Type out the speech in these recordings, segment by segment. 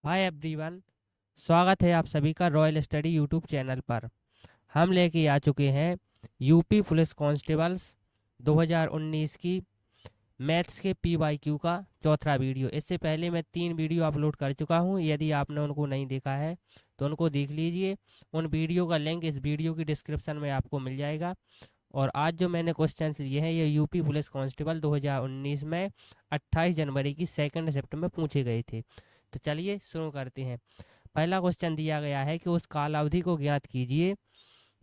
Hi everyone. स्वागत है आप सभी का रॉयल स्टडी यूट्यूब चैनल पर। हम लेके आ चुके हैं यूपी पुलिस कांस्टेबल्स 2019 की मैथ्स के पीवाईक्यू का चौथा वीडियो। इससे पहले मैं 3 वीडियो अपलोड कर चुका हूं। यदि आपने उनको नहीं देखा है तो उनको देख लीजिए। उन वीडियो का लिंक इस वीडियो की डिस्क्रिप्शन में आपको मिल जाएगा। और आज जो मैंने क्वेश्चंस लिए हैं ये यूपी पुलिस कांस्टेबल 2019 में 28 जनवरी की सेकंड शिफ्ट में पूछे गए थे। तो चलिए शुरू करते हैं। पहला क्वेश्चन दिया गया है कि उस कालावधि को ज्ञात कीजिए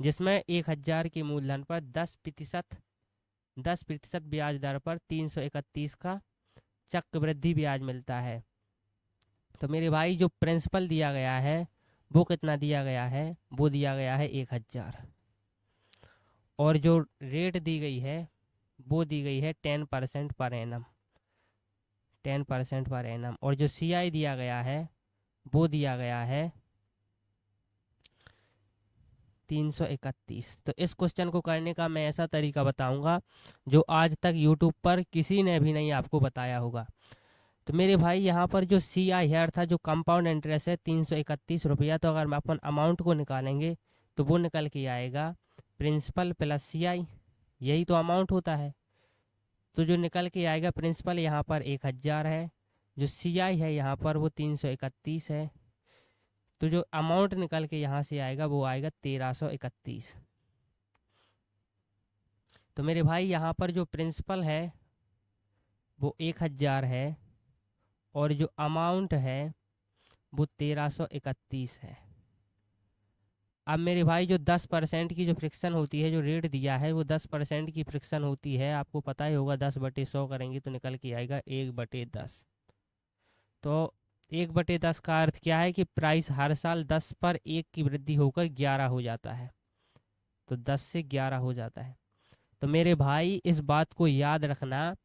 जिसमें 1000 के मूलधन पर 10% ब्याज दर पर 331 का चक्रवृद्धि ब्याज मिलता है। तो मेरे भाई जो प्रिंसिपल दिया गया है वो कितना दिया गया है, वो दिया गया है 1000। और जो रेट दी गई है वो दी गई है 10% पर एनम, 10% पर एनम। और जो सीआई दिया गया है वो दिया गया है 331। तो इस क्वेश्चन को करने का मैं ऐसा तरीका बताऊंगा जो आज तक यूट्यूब पर किसी ने भी नहीं आपको बताया होगा। तो मेरे भाई यहाँ पर जो सी आई है अर्थात जो कंपाउंड इंटरेस्ट है 331 रुपया, तो अगर हम अपन अमाउंट को निकालेंगे तो वो निकल के आएगा प्रिंसिपल प्लस सी आई, यही तो अमाउंट होता है। तो जो निकल के आएगा प्रिंसिपल यहाँ पर 1000 है, जो सी आई है यहाँ पर वो 331 है। तो जो अमाउंट निकल के यहाँ से आएगा वो आएगा 1331। तो मेरे भाई यहाँ पर जो प्रिंसिपल है वो 1000 है और जो अमाउंट है वो 1331 है। अब मेरे भाई जो 10% की जो फ्रिक्शन होती है, जो रेट दिया है वो 10% की फ्रिक्शन होती है, आपको पता ही होगा। 10/100 करेंगे तो निकल के आएगा 1/10। तो 1/10 का अर्थ क्या है कि प्राइस हर साल 10 पर 1 की वृद्धि होकर 11 हो जाता है। तो 10 से 11 हो जाता है। तो मेरे भाई इस बात को याद रखना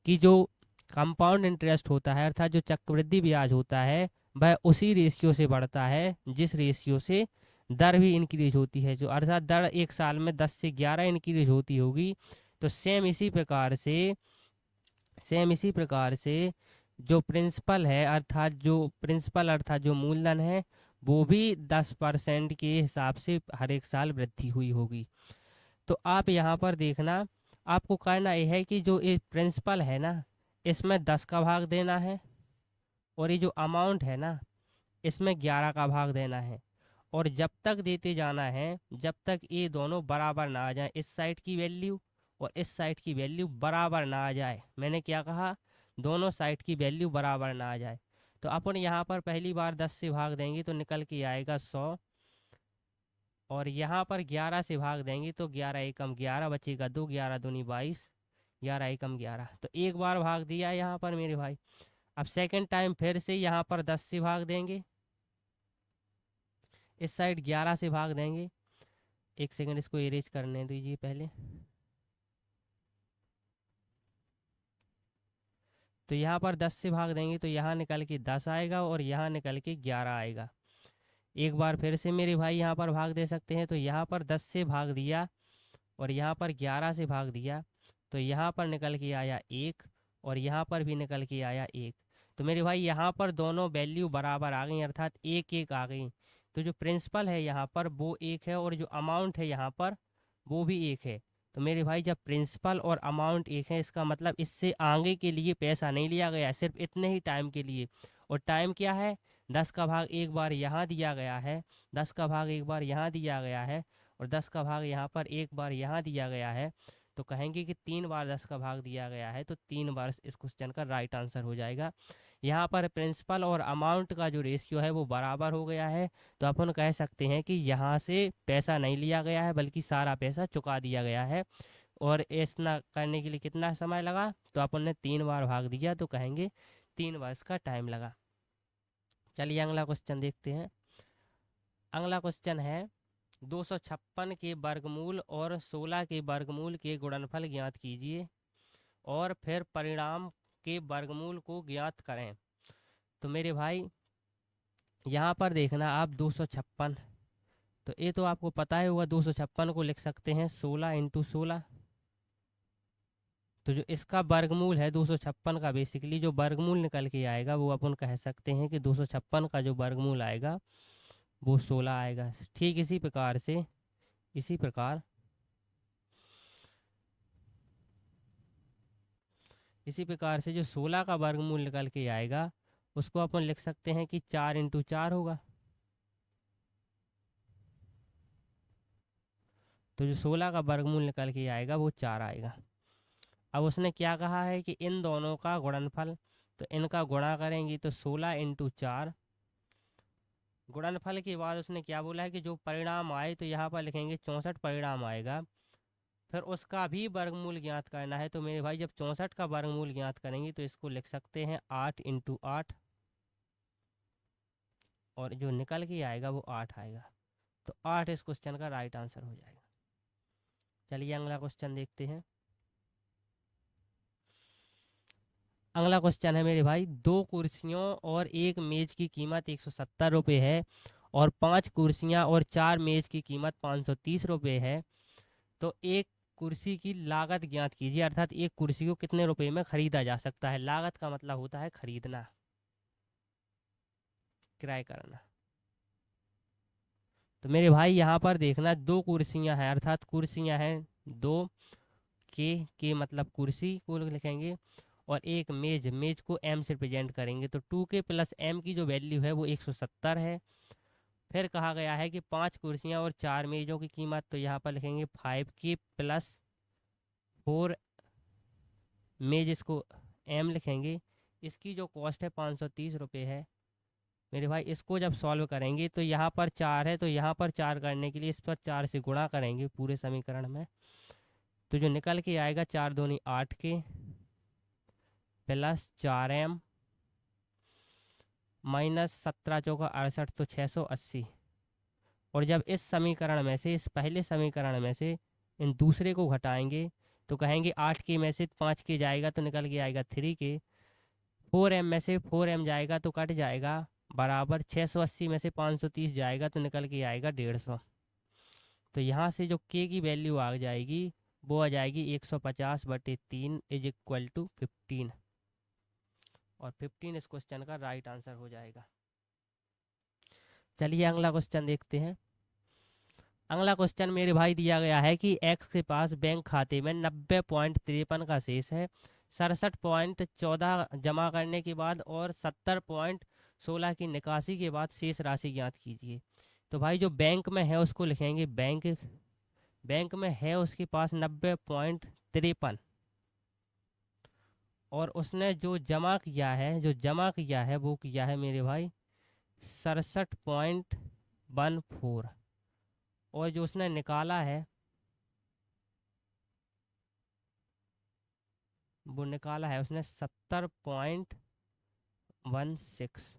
कि जो कंपाउंड इंटरेस्ट होता है अर्थात जो चक्रवृद्धि ब्याज होता है वह उसी रेशियो से बढ़ता है जिस रेशियो से दर भी इंक्रीज होती है। जो अर्थात दर एक साल में 10 से 11 इंक्रीज होती होगी, तो सेम इसी प्रकार से जो प्रिंसिपल है अर्थात जो मूलधन है वो भी 10% के हिसाब से हर एक साल वृद्धि हुई होगी। तो आप यहाँ पर देखना, आपको करना यह है कि जो ये प्रिंसिपल है ना इसमें 10 का भाग देना है, और ये जो अमाउंट है ना इसमें 11 का भाग देना है। और जब तक देते जाना है जब तक ये दोनों बराबर ना आ जाए, इस साइड की वैल्यू और इस साइड की वैल्यू बराबर ना आ जाए। मैंने क्या कहा, दोनों साइड की वैल्यू बराबर ना आ जाए। तो अपन यहाँ पर पहली बार 10 से भाग देंगे तो निकल के आएगा 100, और यहाँ पर 11 से भाग देंगे तो 11 एकम 11 बचेगा 2, 11 दूनी 22, 11 एकम 11। तो एक बार भाग दिया यहाँ पर मेरे भाई। अब सेकंड टाइम फिर से यहाँ पर 10 से भाग देंगे, इस साइड 11 से भाग देंगे। एक सेकंड इसको इरेज करने दीजिए पहले। तो यहाँ पर 10 से भाग देंगे तो यहाँ निकल के 10 आएगा और यहाँ निकल के 11 आएगा। एक बार फिर से मेरे भाई यहाँ पर भाग दे सकते हैं, तो यहाँ पर 10 से भाग दिया और यहाँ पर 11 से भाग दिया, तो यहाँ पर निकल के आया 1 और यहाँ पर भी निकल के आया 1। तो मेरे भाई यहाँ पर दोनों वैल्यू बराबर आ गई अर्थात 1 1 आ गई। तो जो प्रिंसिपल है यहाँ पर वो 1 है और जो अमाउंट है यहाँ पर वो भी 1 है। तो मेरे भाई जब प्रिंसिपल और अमाउंट 1 है इसका मतलब इससे आगे के लिए पैसा नहीं लिया गया, सिर्फ इतने ही टाइम के लिए। और टाइम क्या है, 10 का भाग एक बार यहाँ दिया गया है, 10 का भाग एक बार यहाँ दिया गया है और 10 का भाग यहाँ पर एक बार यहाँ दिया गया है। तो कहेंगे कि 3 बार 10 का भाग दिया गया है, तो 3 बार इस क्वेश्चन का राइट आंसर हो जाएगा। यहाँ पर प्रिंसिपल और अमाउंट का जो रेशियो है वो बराबर हो गया है। तो अपन कह सकते हैं कि यहाँ से पैसा नहीं लिया गया है बल्कि सारा पैसा चुका दिया गया है। और इतना करने के लिए कितना समय लगा, तो अपन ने 3 बार भाग दिया तो कहेंगे 3 वर्ष का टाइम लगा। चलिए अगला क्वेश्चन देखते हैं। अगला क्वेश्चन है 256 के वर्गमूल और 16 के वर्गमूल के गुणनफल ज्ञात कीजिए और फिर परिणाम के वर्गमूल को ज्ञात करें। तो मेरे भाई यहाँ पर देखना आप 256, तो ये तो आपको पता है हुआ, 256 को लिख सकते हैं 16 × 16। तो जो इसका वर्गमूल है 256 का, बेसिकली जो वर्गमूल निकल के आएगा वो अपन कह सकते हैं कि 256 का जो वर्गमूल आएगा वो 16 आएगा। ठीक इसी प्रकार इसी प्रकार से जो 16 का वर्गमूल निकल के आएगा उसको अपन लिख सकते हैं कि 4 × 4 होगा। तो जो 16 का वर्गमूल निकल के आएगा वो 4 आएगा। अब उसने क्या कहा है कि इन दोनों का गुणनफल, तो इनका गुणा करेंगे तो 16 × 4। गुणनफल के बाद उसने क्या बोला है कि जो परिणाम आए तो यहाँ पर लिखेंगे 64 परिणाम आएगा। फिर उसका भी वर्गमूल ज्ञात करना है। तो मेरे भाई जब 64 का वर्गमूल ज्ञात करेंगे तो इसको लिख सकते हैं 8 × 8, और जो निकल के आएगा वो 8 आएगा। तो 8 इस क्वेश्चन का राइट आंसर हो जाएगा। चलिए अगला क्वेश्चन देखते हैं। अगला क्वेश्चन है मेरे भाई, 2 कुर्सियों और 1 मेज की कीमत 170 रुपये है और 5 कुर्सियां और 4 मेज की कीमत 530 रुपये है। तो एक कुर्सी की लागत ज्ञात कीजिए, अर्थात एक कुर्सी को कितने रुपए में खरीदा जा सकता है। लागत का मतलब होता है खरीदना, किराए करना। तो मेरे भाई यहाँ पर देखना, 2 कुर्सियां हैं अर्थात कुर्सियां हैं दो, के मतलब कुर्सी को लिखेंगे, और एक मेज, मेज को एम से रिप्रेजेंट करेंगे। तो 2K + M की जो वैल्यू है वो 170 है। फिर कहा गया है कि 5 कुर्सियां और 4 मेजों की कीमत, तो यहाँ पर लिखेंगे 5K + 4 मेज, इसको M लिखेंगे। इसकी जो कॉस्ट है 530 रुपये है। मेरे भाई इसको जब सॉल्व करेंगे तो यहाँ पर 4 है, तो यहाँ पर 4 करने के लिए इस पर 4 से गुणा करेंगे पूरे समीकरण में। तो जो निकल के आएगा 4 दूनी 8K + 4M -17 चौका 68, तो 680। और जब इस समीकरण में से, इस पहले समीकरण में से इन दूसरे को घटाएंगे तो कहेंगे 8K में से 5K जाएगा तो निकल के आएगा 3K। 4M में से 4M जाएगा तो कट जाएगा, बराबर 680 में से 530 जाएगा तो निकल के आएगा 150। तो यहाँ से जो K की वैल्यू आ जाएगी वो आ जाएगी 150/3 = 15, और 15 इस क्वेश्चन का राइट आंसर हो जाएगा। चलिए अगला क्वेश्चन देखते हैं। अगला क्वेश्चन मेरे भाई दिया गया है कि एक्स के पास बैंक खाते में 90.53 का शेष है, 67.14 जमा करने के बाद और 70.16 की निकासी के बाद शेष राशि ज्ञात कीजिए। तो भाई जो बैंक में है उसको लिखेंगे बैंक, बैंक में है उसके पास 90.53, और उसने जो जमा किया है, वो किया है मेरे भाई 67.14, और जो उसने निकाला है वो निकाला है उसने 70.16।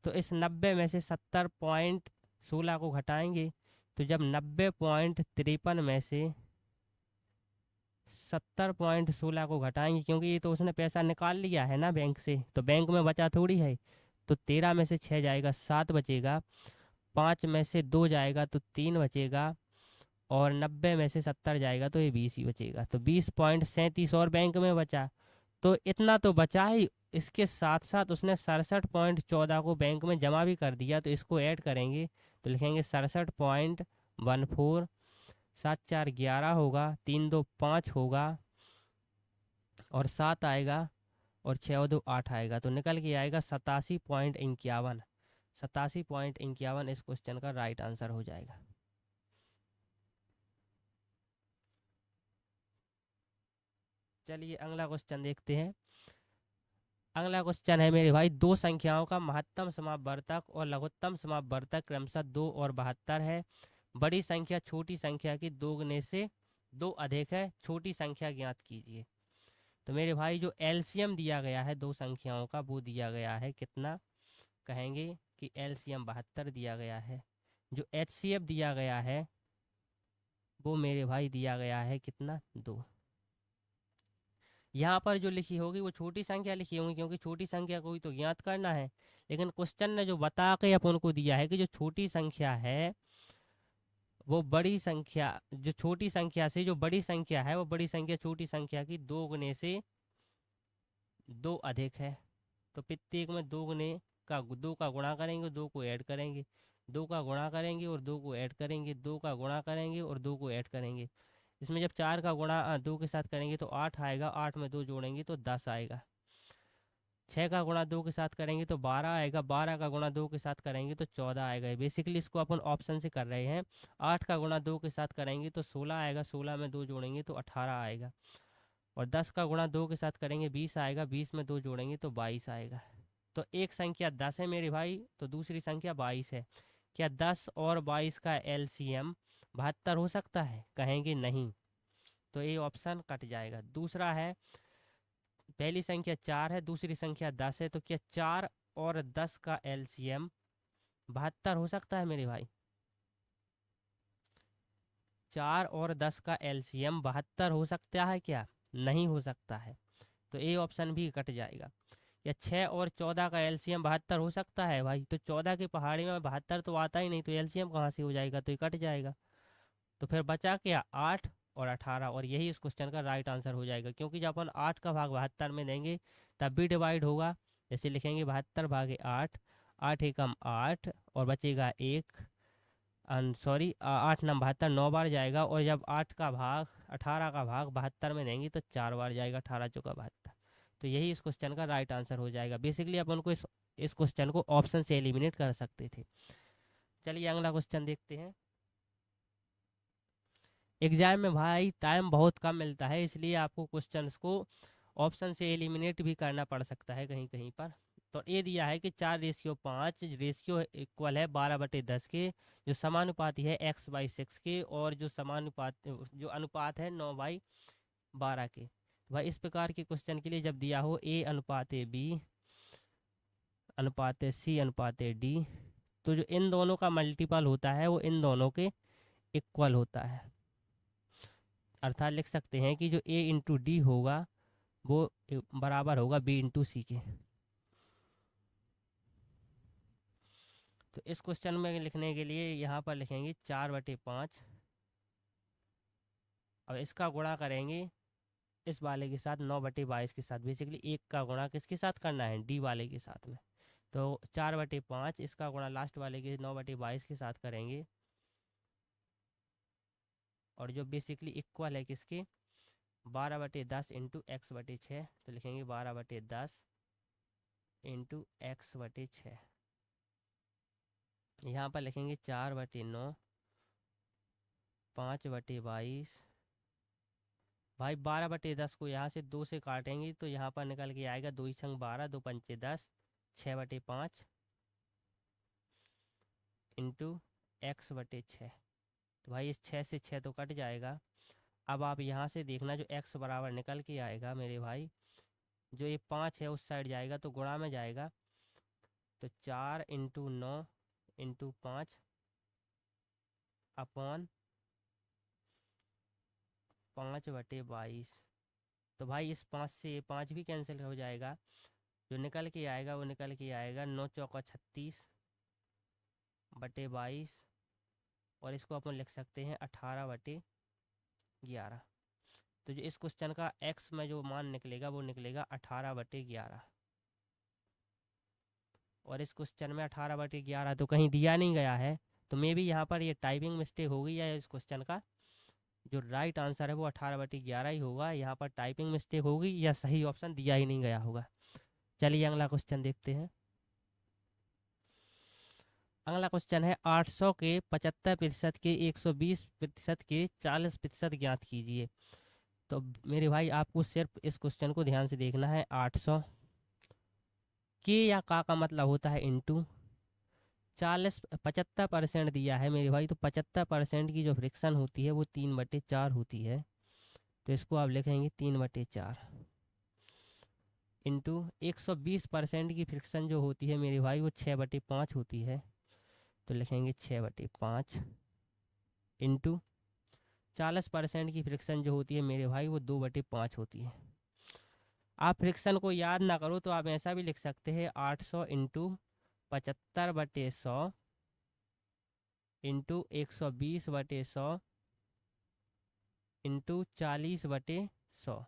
तो इस 90 में से 70.16 को घटाएंगे तो जब 90.53 में से 70.16 को घटाएंगे, क्योंकि ये तो उसने पैसा निकाल लिया है ना बैंक से, तो बैंक में बचा थोड़ी है। तो 13 में से 6 जाएगा 7 बचेगा, 5 में से 2 जाएगा तो 3 बचेगा, और 90 में से 70 जाएगा तो ये 20 ही बचेगा। तो 20.37 और बैंक में बचा, तो इतना तो बचा ही। इसके साथ साथ उसने 67.14 को बैंक में जमा भी कर दिया, तो इसको ऐड करेंगे तो लिखेंगे 67.14, 7 4 11 होगा, 3 2 5 होगा, और 7 आएगा, और 6 और 2 8 आएगा, तो निकल के आएगा 87.51। 87.51 इस क्वेश्चन का राइट आंसर हो जाएगा। चलिए अगला क्वेश्चन देखते हैं। अगला क्वेश्चन है मेरे भाई, दो संख्याओं का महत्तम समापवर्तक और लघुत्तम समापवर्तक क्रमशः 2 और 72 है। बड़ी संख्या छोटी संख्या की दोगुने से 2 अधिक है, छोटी संख्या ज्ञात कीजिए। तो मेरे भाई जो एलसीएम दिया गया है दो संख्याओं का वो दिया गया है कितना, कहेंगे कि एलसीएम 72 दिया गया है। जो एचसीएफ दिया गया है वो मेरे भाई दिया गया है कितना, 2। यहाँ पर जो लिखी होगी वो छोटी संख्या लिखी होगी, क्योंकि छोटी संख्या को ही तो ज्ञात करना है। लेकिन क्वेश्चन ने जो बता के अपन को दिया है कि जो छोटी संख्या है वो बड़ी संख्या जो छोटी संख्या से जो बड़ी संख्या है वो बड़ी संख्या छोटी संख्या की दो गुने से दो अधिक है। तो प्रत्येक में दो गुने का दो का गुणा करेंगे, दो को ऐड करेंगे, दो का गुणा करेंगे और दो को ऐड करेंगे, दो का गुणा करेंगे और दो को ऐड करेंगे। इसमें जब चार का गुणा दो के साथ करेंगे तो आठ आएगा, आठ में दो जोड़ेंगे तो 10 आएगा। छः का गुणा दो के साथ करेंगे तो 12 आएगा, 12 का गुणा दो के साथ करेंगे तो 14 आएगा। बेसिकली इसको अपन ऑप्शन से कर रहे हैं। आठ का गुणा दो के साथ करेंगे तो 16 आएगा, 16 में दो जोड़ेंगे तो 18 आएगा। और 10 का गुणा दो के साथ करेंगे 20 आएगा, 20 में दो जोड़ेंगे तो 22 आएगा। तो एक संख्या 10 है मेरे भाई, तो दूसरी संख्या 22 है। क्या 10 और 22 का एलसीएम 72 हो सकता है? कहेंगे नहीं, तो ये ऑप्शन कट जाएगा। दूसरा है, पहली संख्या 4 है, दूसरी संख्या 10 है, तो क्या 4 और 10 का एलसीएम 72 हो सकता है मेरे भाई? 4 और 10 का एलसीएम 72 हो सकता है क्या? नहीं हो सकता है, तो ए ऑप्शन भी कट जाएगा। या 6 और 14 का एलसीएम 72 हो सकता है भाई? तो 14 की पहाड़ी में 72 तो आता ही नहीं, तो एलसीएम कहाँ से हो जाएगा? तो ये कट जाएगा। तो फिर बचा क्या? 8 और 18, और यही इस क्वेश्चन का राइट आंसर हो जाएगा। क्योंकि जब अपन 8 का भाग 72 में देंगे तब भी डिवाइड होगा। जैसे लिखेंगे 72 भागे 8, 8 एकम 8 और बचेगा एक, सॉरी 8 नम 72, 9 बार जाएगा। और जब 8 का भाग 18 का भाग 72 में देंगे तो 4 बार जाएगा, 18 चौका 72। तो यही इस क्वेश्चन का राइट आंसर हो जाएगा। बेसिकली अपन को इस क्वेश्चन को ऑप्शन से एलिमिनेट कर सकते थे। चलिए अगला क्वेश्चन देखते हैं। एग्जाम में भाई टाइम बहुत कम मिलता है, इसलिए आपको क्वेश्चंस को ऑप्शन से एलिमिनेट भी करना पड़ सकता है कहीं कहीं पर। तो ये दिया है कि 4:5 रेशियो इक्वल है 12/10 के, जो समानुपाती है x/6 के, और जो समानुपात जो अनुपात है 9/12 के। भाई इस प्रकार के क्वेश्चन के लिए जब दिया हो a अनुपात b अनुपात c अनुपात d, तो जो इन दोनों का मल्टीपल होता है वो इन दोनों के इक्वल होता है। अर्थात लिख सकते हैं कि जो a इंटू डी होगा वो बराबर होगा b इंटू सी के। तो इस क्वेश्चन में लिखने के लिए यहाँ पर लिखेंगे 4/5। अब इसका गुणा करेंगे इस वाले के साथ 9/22 के साथ। बेसिकली एक का गुणा किसके साथ करना है? डी वाले के साथ में। तो 4/5 इसका गुणा लास्ट वाले के 9/22 के साथ करेंगे, और जो बेसिकली इक्वल है किसके? 12/10 इंटू x/6। तो लिखेंगे 12/10 इंटू x/6। यहाँ पर लिखेंगे 4/9 5/22। भाई 12/10 को यहाँ से 2 से काटेंगे तो यहाँ पर निकल के आएगा 2 छंग 12, 2 पंचे 10, 6/5 इंटू x/6। तो भाई इस 6 से 6 तो कट जाएगा। अब आप यहाँ से देखना जो x बराबर निकल के आएगा मेरे भाई, जो ये 5 है उस साइड जाएगा तो गुणा में जाएगा। तो 4 इंटू 9 इंटू 5 अपॉन 5/22। तो भाई इस 5 से ये 5 भी कैंसिल हो जाएगा, जो निकल के आएगा वो निकल के आएगा 9 चौका 36/22, और इसको अपन लिख सकते हैं 18/11। तो जो इस क्वेश्चन का x में जो मान निकलेगा वो निकलेगा 18/11। और इस क्वेश्चन में 18/11 तो कहीं दिया नहीं गया है, तो मे भी यहाँ पर ये टाइपिंग मिस्टेक होगी, या इस क्वेश्चन का जो राइट आंसर है वो 18/11 ही होगा। यहाँ पर टाइपिंग मिस्टेक होगी या सही ऑप्शन दिया ही नहीं गया होगा। चलिए अगला क्वेश्चन देखते हैं। अगला क्वेश्चन है 800 के 75% के 120% के 40% ज्ञात कीजिए। तो मेरे भाई आपको सिर्फ इस क्वेश्चन को ध्यान से देखना है। 800 के या का मतलब होता है इंटू 75% दिया है मेरे भाई, तो 75% की जो फ्रिक्शन होती है वो 3/4 होती है। तो इसको आप लिखेंगे 3/4 इंटू 120% की फ्रिक्शन जो होती है मेरे भाई वो 6/5 होती है। तो लिखेंगे 6/5 इंटू 40% की फ्रिक्शन जो होती है मेरे भाई वो 2/5 होती है। आप फ्रिक्शन को याद ना करो तो आप ऐसा भी लिख सकते हैं 800 इंटू 75/100 इंटू 120/100 इंटू 40/100,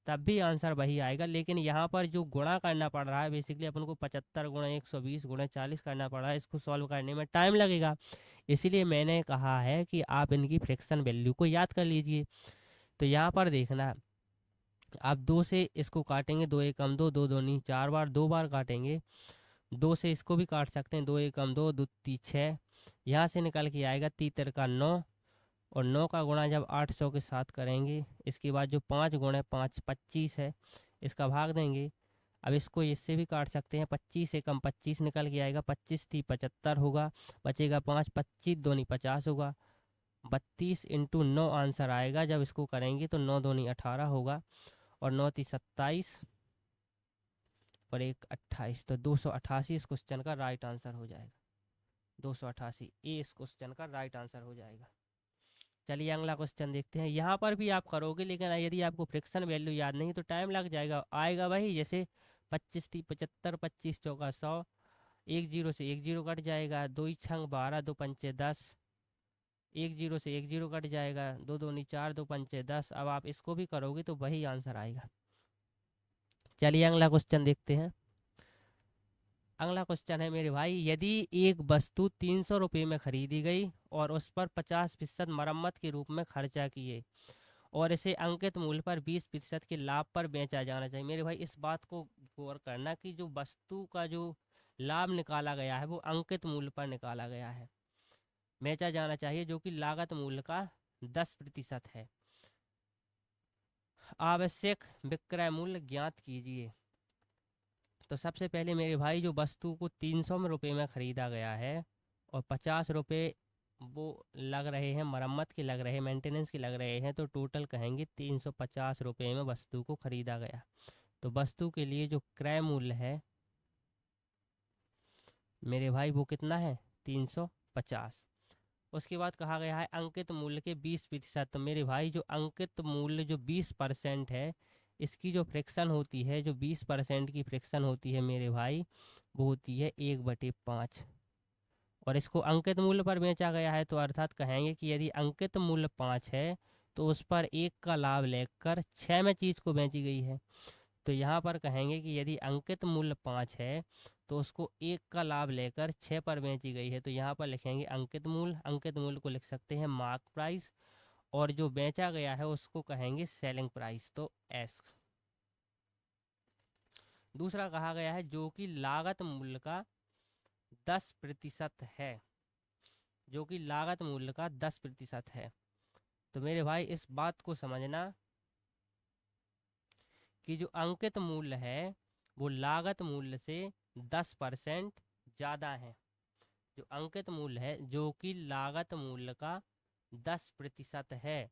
तब भी आंसर वही आएगा। लेकिन यहाँ पर जो गुणा करना पड़ रहा है, बेसिकली अपन को 75 गुणा 120 गुणा 40 करना पड़ रहा है, इसको सॉल्व करने में टाइम लगेगा। इसीलिए मैंने कहा है कि आप इनकी फ्रैक्शन वैल्यू को याद कर लीजिए। तो यहाँ पर देखना, आप 2 से इसको काटेंगे, 2 एकम 2, 2 दूनी 4 बार, 2 बार काटेंगे। 2 से इसको भी काट सकते हैं, 2 एकम 2, 2 ती 6, यहाँ से निकल के आएगा 3 का 9, और 9 का गुणा जब 800 के साथ करेंगे, इसके बाद जो 5 गुणे 5 25 है, इसका भाग देंगे। अब इसको इससे भी काट सकते हैं, 25 से कम 25 निकल के आएगा, 25 थी 75 होगा, बचेगा 5, 25 दूनी 50 होगा, 32 इंटू 9 आंसर आएगा। जब इसको करेंगे तो 9 दूनी 18 होगा, और 9 ती 27 और 1 28, तो 288 इस क्वेश्चन का राइट आंसर हो जाएगा। 288 ए इस क्वेश्चन का राइट आंसर हो जाएगा। चलिए अगला क्वेश्चन देखते हैं। यहाँ पर भी आप करोगे, लेकिन यदि आपको फ्रिक्शन वैल्यू याद नहीं तो टाइम लग जाएगा। आएगा वही, जैसे 25 थी 75, 25 चौका 100, 1 जीरो से 1 जीरो कट जाएगा, 2 छंग 12, 2 पंचे 10, 1 जीरो से 1 जीरो कट जाएगा, 2 दूनी 4, 2 पंचे 10। अब आप इसको भी करोगे तो वही आंसर आएगा। चलिए अगला क्वेश्चन देखते हैं। अगला क्वेश्चन है मेरे भाई, यदि एक वस्तु 300 रुपये में खरीदी गई और उस पर 50% मरम्मत के रूप में खर्चा किए, और इसे अंकित मूल्य पर 20% के लाभ पर बेचा जाना चाहिए। मेरे भाई इस बात को गौर करना कि जो वस्तु का जो लाभ निकाला गया है वो अंकित मूल्य पर निकाला गया है, बेचा जाना चाहिए, जो कि लागत मूल्य का 10% है। आवश्यक विक्रय मूल्य ज्ञात कीजिए। तो सबसे पहले मेरे भाई, जो वस्तु को 300 रुपये में ख़रीदा गया है और 50 रुपये वो लग रहे हैं, मरम्मत के लग रहे हैं, मेंटेनेंस के लग रहे हैं, तो टोटल कहेंगे 350 रुपये में वस्तु को ख़रीदा गया। तो वस्तु के लिए जो क्रय मूल्य है मेरे भाई वो कितना है, 350। उसके बाद कहा गया है अंकित मूल्य के 20%। तो मेरे भाई जो अंकित मूल्य जो 20% है, इसकी जो फ्रैक्शन होती है, जो 20% की फ्रैक्शन होती है मेरे भाई, वो होती है 1/5। और इसको अंकित मूल्य पर बेचा गया है, तो अर्थात कहेंगे कि यदि अंकित मूल्य 5 है तो उस पर 1 का लाभ लेकर 6 में चीज़ को बेची गई है। तो यहाँ पर कहेंगे कि यदि अंकित मूल्य 5 है तो उसको 1 का लाभ लेकर 6 पर बेची गई है। तो यहाँ पर लिखेंगे अंकित मूल्य, अंकित मूल्य को लिख सकते हैं मार्क प्राइस, और जो बेचा गया है उसको कहेंगे सेलिंग प्राइस, तो एस। दूसरा कहा गया है जो कि लागत मूल्य का 10% है, जो कि लागत मूल्य का 10% है। तो मेरे भाई इस बात को समझना कि जो अंकित मूल्य है वो लागत मूल्य से 10% ज़्यादा है। जो अंकित मूल्य है जो कि लागत मूल्य का 10% है।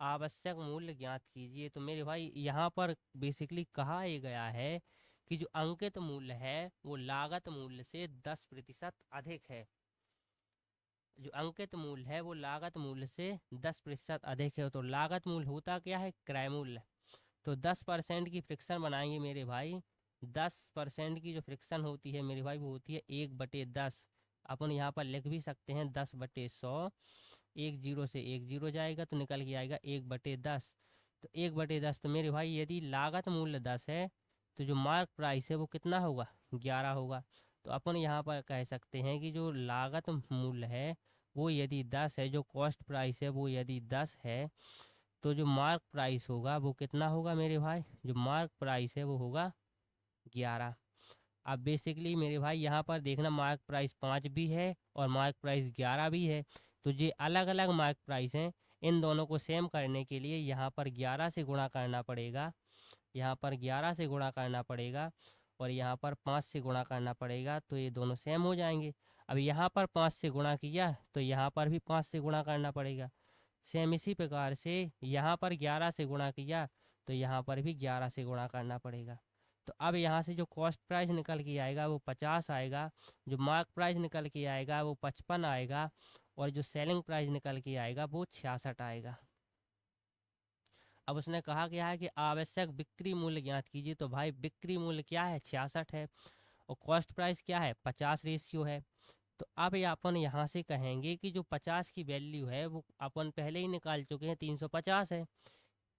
आवश्यक मूल्य ज्ञात कीजिए। तो मेरे भाई यहाँ पर बेसिकली कहा ही गया है कि जो अंकित मूल्य है वो लागत मूल्य से 10% अधिक है। जो अंकित मूल्य है वो लागत मूल्य से 10% अधिक है। तो लागत मूल्य होता क्या है, क्रय मूल्य। तो 10% की फ्रिक्शन बनाएंगे मेरे भाई। 10% की जो फ्रिक्शन होती है मेरे भाई वो होती है 1/10। अपन यहाँ पर लिख भी सकते हैं 10/100। 1 जीरो से 1 जीरो जाएगा तो निकल के आएगा 1/10। तो 1/10, तो मेरे भाई यदि लागत मूल्य 10 है तो जो मार्क प्राइस है वो कितना होगा, 11 होगा। तो अपन यहाँ पर कह सकते हैं कि जो लागत मूल्य है वो यदि 10 है, जो कॉस्ट प्राइस है वो यदि 10 है, तो जो मार्क प्राइस होगा वो कितना होगा मेरे भाई, जो मार्क प्राइस है वो होगा 11। अब बेसिकली मेरे भाई यहाँ पर देखना, मार्क प्राइस 5 भी है और मार्क प्राइस 11 भी है। तो ये अलग अलग मार्क प्राइस हैं। इन दोनों को सेम करने के लिए यहाँ पर 11 से गुणा करना पड़ेगा, यहाँ पर 11 से गुणा करना पड़ेगा, और यहाँ पर 5 से गुणा करना पड़ेगा, तो ये दोनों सेम हो जाएंगे। अब यहाँ पर 5 से गुणा किया तो यहाँ पर भी 5 से गुणा करना पड़ेगा। सेम इसी प्रकार से यहाँ पर 11 से गुणा किया तो यहाँ पर भी 11 से गुणा करना पड़ेगा। तो अब यहाँ से जो कॉस्ट प्राइस निकल के आएगा वो 50 आएगा, जो मार्क प्राइस निकल के आएगा वो 55 आएगा, और जो सेलिंग प्राइस निकल के आएगा वो 66 आएगा। अब उसने कहा क्या है कि आवश्यक बिक्री मूल्य ज्ञात कीजिए। तो भाई बिक्री मूल्य क्या है, 66 है, और कॉस्ट प्राइस क्या है, 50 रेशियो है। तो अब ये अपन यहाँ से कहेंगे कि जो 50 की वैल्यू है वो अपन पहले ही निकाल चुके हैं, 350 है,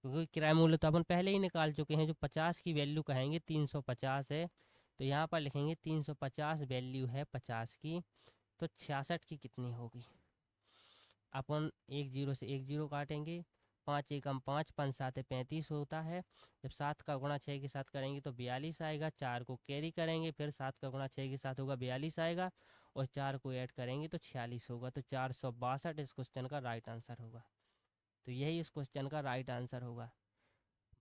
क्योंकि किराया मूल्य तो अपन पहले ही निकाल चुके हैं। जो 50 की वैल्यू कहेंगे 350 है, तो यहाँ पर लिखेंगे 350 वैल्यू है 50 की, तो 66 की कितनी होगी। अपन एक जीरो से एक जीरो काटेंगे, 5 एकम 5, 5 सात 35 होता है। जब 7 का गुणा 6 के साथ करेंगे तो 42 आएगा। 4 को कैरी करेंगे, फिर 7 का गुणा 6 के साथ होगा 42 आएगा, और 4 को ऐड करेंगे तो 46 होगा। तो 462 इस क्वेश्चन का राइट आंसर होगा। तो यही इस क्वेश्चन का राइट आंसर होगा।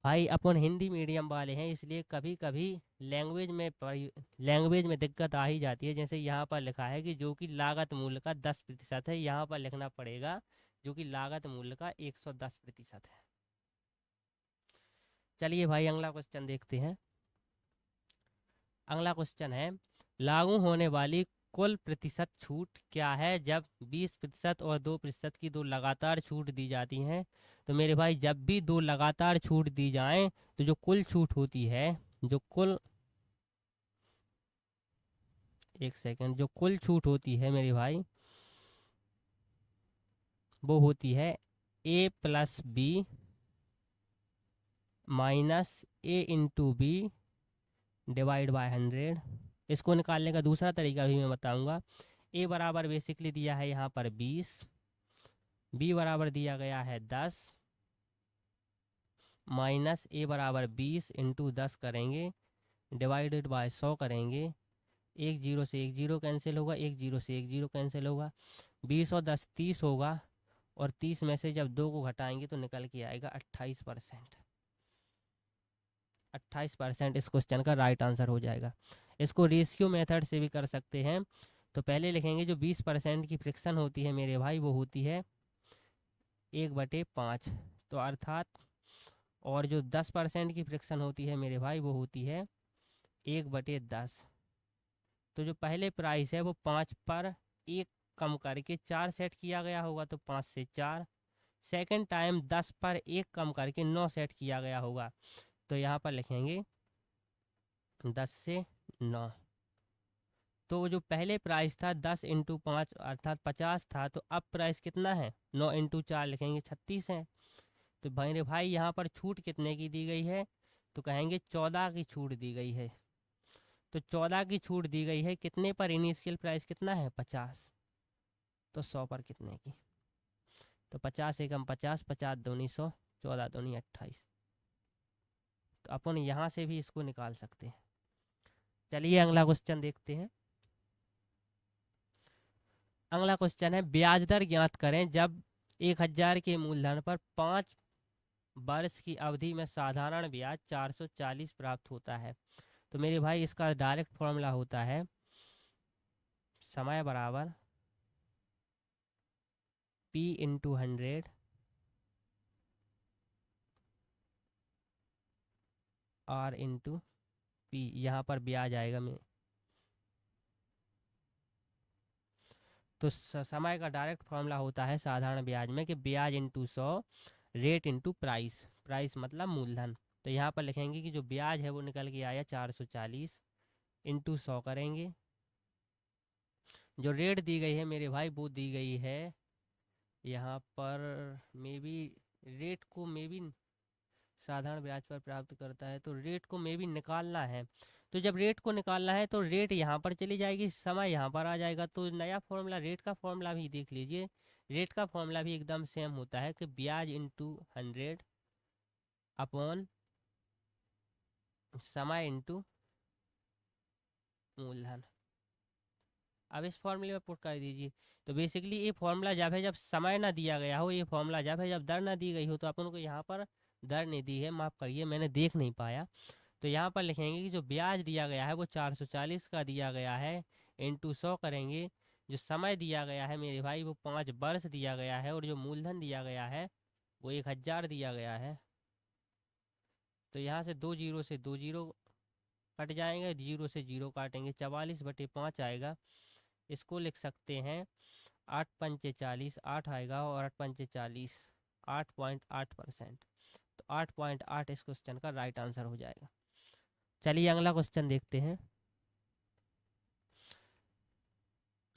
भाई अपन हिंदी मीडियम वाले हैं, इसलिए कभी कभी लैंग्वेज में दिक्कत आ ही जाती है। जैसे यहाँ पर लिखा है कि जो कि लागत मूल्य का 10% है, यहाँ पर लिखना पड़ेगा जो कि लागत मूल्य का 110% है। चलिए भाई अगला क्वेश्चन देखते हैं। अगला क्वेश्चन है, लागू होने वाली कुल प्रतिशत छूट क्या है जब 20% और 2% की दो लगातार छूट दी जाती हैं। तो मेरे भाई जब भी दो लगातार छूट दी जाएं तो जो कुल छूट होती है, जो कुल एक सेकंड, जो कुल छूट होती है मेरे भाई वो होती है A+B minus A/B divide by 100। इसको निकालने का दूसरा तरीका भी मैं बताऊंगा। A बराबर बेसिकली दिया है यहाँ पर 20, B बराबर दिया गया है 10, माइनस A बराबर 20 इंटू 10 करेंगे, डिवाइडेड बाय 100 करेंगे। एक जीरो से एक जीरो कैंसिल होगा, एक जीरो से एक जीरो कैंसिल होगा। 20 और 10 30 होगा, और 30 में से जब 2 को घटाएंगे तो निकल के आएगा 28%। 28% इस क्वेश्चन का राइट आंसर हो जाएगा। इसको रेशियो मेथड से भी कर सकते हैं। तो पहले लिखेंगे जो 20% की फ्रिक्शन होती है मेरे भाई वो होती है 1/5, तो अर्थात, और जो 10% की फ्रिक्शन होती है मेरे भाई वो होती है 1/10। तो जो पहले प्राइस है वो 5 पर 1 कम करके 4 सेट किया गया होगा, तो 5 से 4। सेकंड टाइम 10 पर 1 कम करके 9 सेट किया गया होगा, तो यहाँ पर लिखेंगे 10 से 9। तो जो पहले प्राइस था 10 × 5 अर्थात 50 था, तो अब प्राइस कितना है, 9 × 4 लिखेंगे 36 है। तो मेरे भाई यहाँ पर छूट कितने की दी गई है, तो कहेंगे 14 की छूट दी गई है। तो 14 की छूट दी गई है कितने पर, इनिशियल प्राइस कितना है 50, तो 100 पर कितने की। तो 50 एकम 50, 50 दूनी 100, 14 दूनी 28। तो अपन यहाँ से भी इसको निकाल सकते हैं। चलिए अगला क्वेश्चन देखते हैं। अगला क्वेश्चन है, ब्याज दर ज्ञात करें जब 1000 के मूलधन पर 5 वर्ष की अवधि में साधारण ब्याज 440 प्राप्त होता है। तो मेरे भाई इसका डायरेक्ट फॉर्मूला होता है समय बराबर P/100 R/P। यहाँ पर ब्याज आएगा में, तो समय का डायरेक्ट फॉर्मूला होता है साधारण ब्याज में कि ब्याज into 100, rate into price, price मतलब मूलधन। तो यहाँ पर लिखेंगे कि जो ब्याज है वो निकल के आया 440, इंटू 100 करेंगे। जो रेट दी गई है मेरे भाई वो दी गई है यहाँ पर, मे बी रेट को मे बी साधारण ब्याज पर प्राप्त करता है, तो रेट को मे बी निकालना है। तो जब रेट को निकालना है तो रेट यहाँ पर चली जाएगी, समय यहाँ पर आ जाएगा। तो नया फॉर्मूला, रेट का फॉर्मूला भी देख लीजिए। रेट का फॉर्मूला भी एकदम सेम होता है कि ब्याज इंटू 100 अपॉन समय इंटू मूलधन। अब इस फॉर्मूले में पुट कर दीजिए। तो बेसिकली ये फॉर्मूला जब है जब समय ना दिया गया हो, ये फॉर्मूला जब है जब दर ना दी गई हो। तो अपन को यहाँ पर दर नहीं दी है, माफ़ करिए मैंने देख नहीं पाया। तो यहाँ पर लिखेंगे कि जो ब्याज दिया गया है वो 440 का दिया गया है, इंटू 100 करेंगे। जो समय दिया गया है मेरे भाई वो 5 वर्ष दिया गया है, और जो मूलधन दिया गया है वो 1000 दिया गया है। तो यहाँ से 2 जीरो से 2 जीरो कट जाएंगे, जीरो से जीरो काटेंगे, 44/5 आएगा। इसको लिख सकते हैं 8×5 = 40, 8 आएगा, और 8×5 = 8.8%। तो 8.8 इस क्वेश्चन का राइट आंसर हो जाएगा। चलिए अगला क्वेश्चन देखते हैं।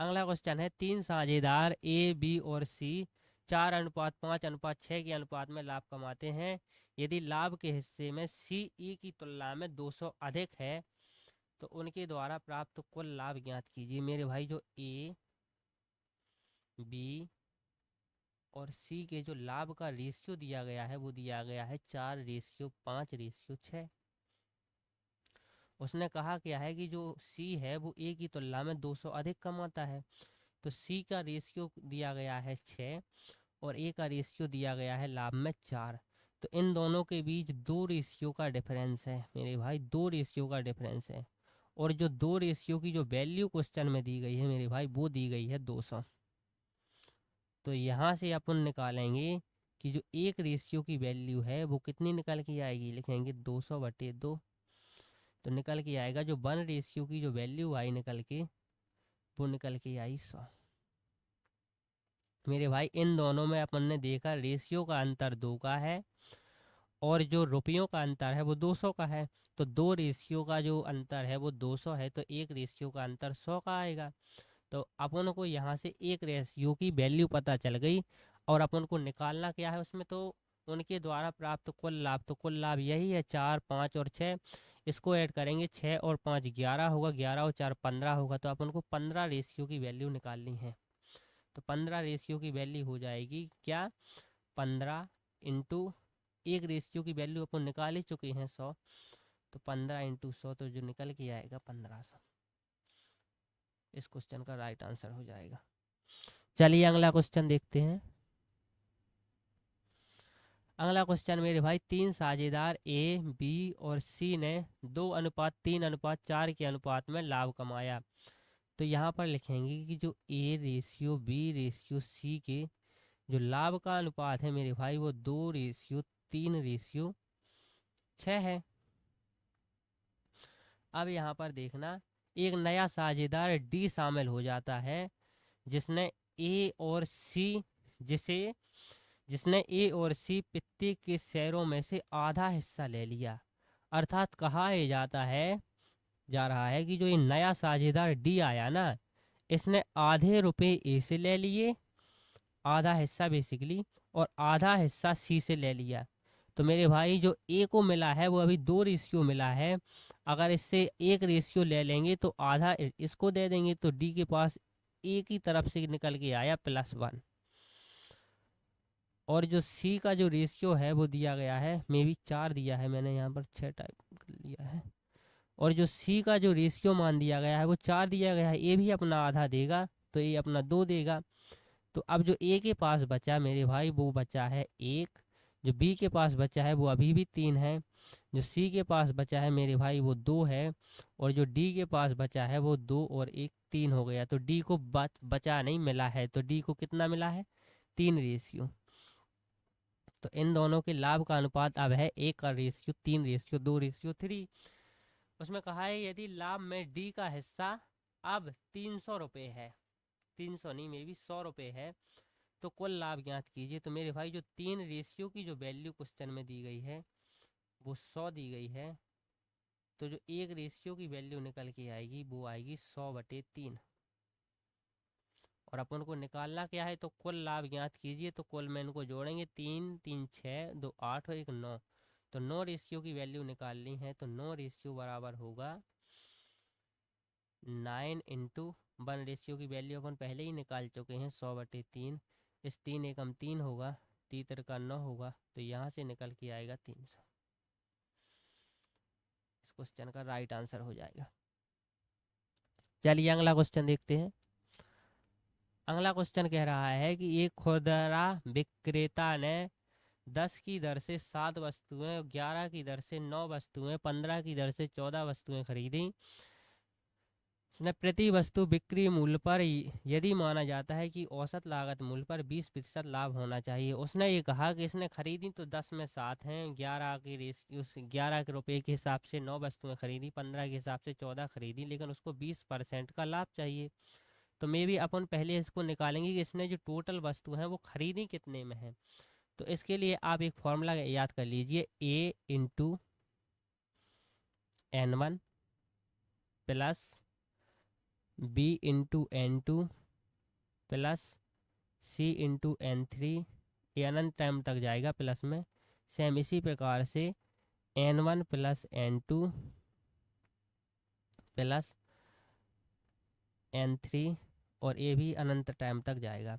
अगला क्वेश्चन है, 3 साझेदार ए, बी और सी 4:5:6 के अनुपात में लाभ कमाते हैं। यदि लाभ के हिस्से में सी ई की तुलना में 200 अधिक है तो उनके द्वारा प्राप्त कुल लाभ ज्ञात कीजिए। मेरे भाई जो ए, बी और सी के जो लाभ का रेशियो दिया गया है वो दिया गया है 4:5:6। उसने कहा क्या है कि जो सी है वो ए की तुलना में 200 अधिक कमाता है। तो सी का रेशियो दिया गया है 6 और ए का रेशियो दिया गया है लाभ में 4। तो इन दोनों के बीच 2 रेशियो का डिफरेंस है मेरे भाई, 2 रेशियो का डिफरेंस है। और जो 2 रेशियो की जो वैल्यू क्वेश्चन में दी गई है मेरे भाई वो दी गई है 200। तो यहाँ से अपन निकालेंगे कि जो एक रेशियो की वैल्यू है वो कितनी निकल के आएगी, लिखेंगे 200/2। तो निकल के आएगा जो 1 रेशियो की जो वैल्यू आई निकल के, वो निकल के आई 100। मेरे भाई इन दोनों में अपन ने देखा रेशियो का अंतर 2 का है और जो रुपयों का अंतर है वो 200 का है। तो 2 रेशियो का जो अंतर है वो 200 है, तो एक रेशियो का अंतर 100 का आएगा। तो अपन को यहाँ से एक रेशियो की वैल्यू पता चल गई और अपन को निकालना क्या है उसमें, तो उनके द्वारा प्राप्त कुल लाभ। तो कुल लाभ यही है 4, 5 और 6। इसको ऐड करेंगे 6 और 5 11 होगा, 11 और 4 15 होगा। तो अपन को 15 रेशियो की वैल्यू निकालनी है। तो 15 रेशियो की वैल्यू हो जाएगी क्या, 15 इंटू एक रेशियो की वैल्यू अपन निकाल ही चुके हैं 100। तो 15 इंटू 100 तो जो निकल के आएगा 1500। इस क्वेश्चन का राइट आंसर हो जाएगा। चलिए अगला क्वेश्चन देखते हैं। अगला क्वेश्चन मेरे भाई, 3 साझेदार ए, बी और सी ने 2:3:4 के अनुपात में लाभ कमाया। तो यहाँ पर लिखेंगे कि जो A ratio B ratio C के जो लाभ का अनुपात है मेरे भाई वो 2:3:6 है। अब यहाँ पर देखना, एक नया साझेदार डी शामिल हो जाता है जिसने ए और सी जिसे जिसने ए और सी प्रत्येक के शेयरों में से आधा हिस्सा ले लिया। अर्थात कहा यह जा रहा है कि जो ये नया साझेदार डी आया ना, इसने आधे रुपए ए से ले लिए, आधा हिस्सा बेसिकली, और आधा हिस्सा सी से ले लिया। तो मेरे भाई जो ए को मिला है वो अभी 2 रेशियो मिला है। अगर इससे एक रेशियो ले लेंगे तो आधा इसको दे देंगे, तो डी के पास ए की तरफ से निकल के आया +1। और जो सी का जो रेशियो है वो दिया गया है, मे बी 4 दिया है, मैंने यहाँ पर 6 टाइप कर लिया है। और जो सी का जो रेशियो मान दिया गया है वो 4 दिया गया है। ए भी अपना आधा देगा तो ए अपना 2 देगा। तो अब जो ए के पास बचा मेरे भाई वो बचा है 1, जो बी के पास बचा है वो अभी भी 3 है, जो सी के पास बचा है मेरे भाई वो 2 है, और जो डी के पास बचा है वो 2 और 1 3 हो गया। तो डी को बचा नहीं मिला है, तो डी को कितना मिला है, 3 रेशियो। तो इन दोनों के लाभ का अनुपात अब है 1:3:2:3। उसमें कहा है यदि लाभ में डी का हिस्सा अब 300 रुपये है, 300 नहीं मे बी 100 रुपये है, तो कुल लाभ ज्ञात कीजिए। तो मेरे भाई जो 3 रेशियो की जो वैल्यू क्वेश्चन में दी गई है वो 100 दी गई है। तो जो एक रेशियो की वैल्यू निकल के आएगी वो आएगी 100/3। और अपन को निकालना क्या है, तो कुल लाभ ज्ञात कीजिए। तो कुल में इनको जोड़ेंगे, 3 3 6 2 8 और 1 9। तो 9 रेशियो की वैल्यू निकालनी है, तो 9 रेशियो बराबर होगा 9 इंटू 1 रेशियो की वैल्यू अपन पहले ही निकाल चुके हैं 100/3। इस 3 एकम 3 होगा, 3 का 9 होगा, तो यहाँ से निकल के आएगा 300। इस क्वेश्चन का राइट आंसर हो जाएगा। चलिए अगला क्वेश्चन देखते हैं। अगला क्वेश्चन कह रहा है कि एक खुदरा विक्रेता ने 10 की दर से 7 वस्तुएं, 11 की दर से 9 वस्तुएं, 15 की दर से 14 वस्तुएं खरीदी। उसने प्रति वस्तु बिक्री मूल्य पर यदि माना जाता है कि औसत लागत मूल्य पर 20% लाभ होना चाहिए। उसने ये कहा कि इसने खरीदी तो 10 में 7 हैं, 11 की उस 11 के रुपये के हिसाब से 9 वस्तुएं खरीदी, 15 के हिसाब से 14 खरीदी, लेकिन उसको 20% का लाभ चाहिए। तो मे भी अपन पहले इसको निकालेंगे कि इसने जो टोटल वस्तु हैं वो खरीदी कितने में है। तो इसके लिए आप एक फॉर्मूला याद कर लीजिए, A × N1 plus B into N2 plus C into N3, ये अनंत टाइम तक जाएगा प्लस में। सेम इसी प्रकार से N1 plus N2 plus N3, और ये भी अनंत टाइम तक जाएगा।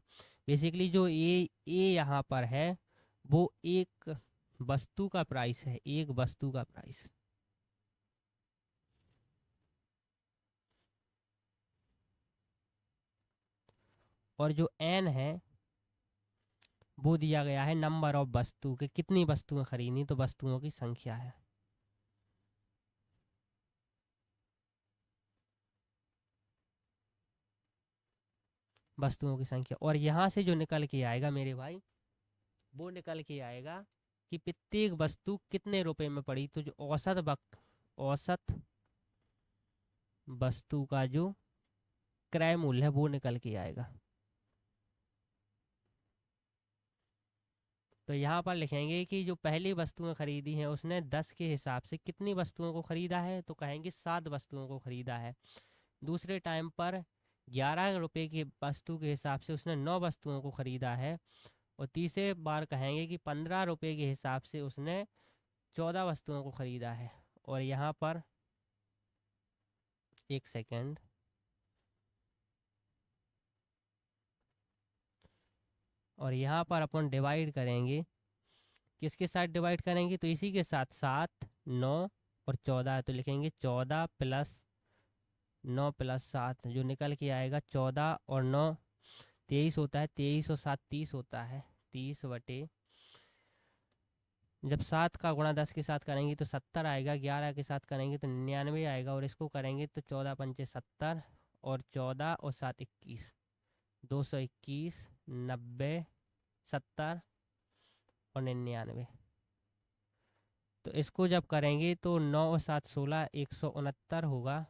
बेसिकली जो ये यहाँ पर है वो एक वस्तु का प्राइस है, एक वस्तु का प्राइस। और जो N है वो दिया गया है नंबर ऑफ वस्तु के, कितनी वस्तुएं खरीदनी, तो वस्तुओं की संख्या है। वस्तुओं की संख्या। और यहाँ से जो निकल के आएगा मेरे भाई, वो निकल के आएगा कि प्रत्येक वस्तु कितने रुपए में पड़ी। तो जो औसत वस्तु का जो क्रय मूल्य है वो निकल के आएगा। तो यहाँ पर लिखेंगे कि जो पहली वस्तुएं खरीदी हैं उसने 10 के हिसाब से कितनी वस्तुओं को खरीदा है, तो कहेंगे 7 वस्तुओं को खरीदा है। दूसरे टाइम पर 11 रुपए की वस्तु के हिसाब से उसने 9 वस्तुओं को खरीदा है। और तीसरे बार कहेंगे कि 15 रुपए के हिसाब से उसने 14 वस्तुओं को खरीदा है। और यहाँ पर एक सेकेंड, और यहाँ पर अपन डिवाइड करेंगे, किसके साथ डिवाइड करेंगे, तो इसी के साथ 7, 9 और 14 है। तो लिखेंगे 14 प्लस 9 प्लस 7, जो निकल के आएगा 14 और 9 23 होता है, 23 और 7 30 होता है। 30 बटे, जब 7 का गुणा 10 के साथ करेंगे तो 70 आएगा, 11 के साथ करेंगे तो 99 आएगा, और इसको करेंगे तो 14 पंचे 70, और 14 और 7 21, 221, 90, 70 और 99। तो इसको जब करेंगे तो 9 और 7 16, 169 होगा।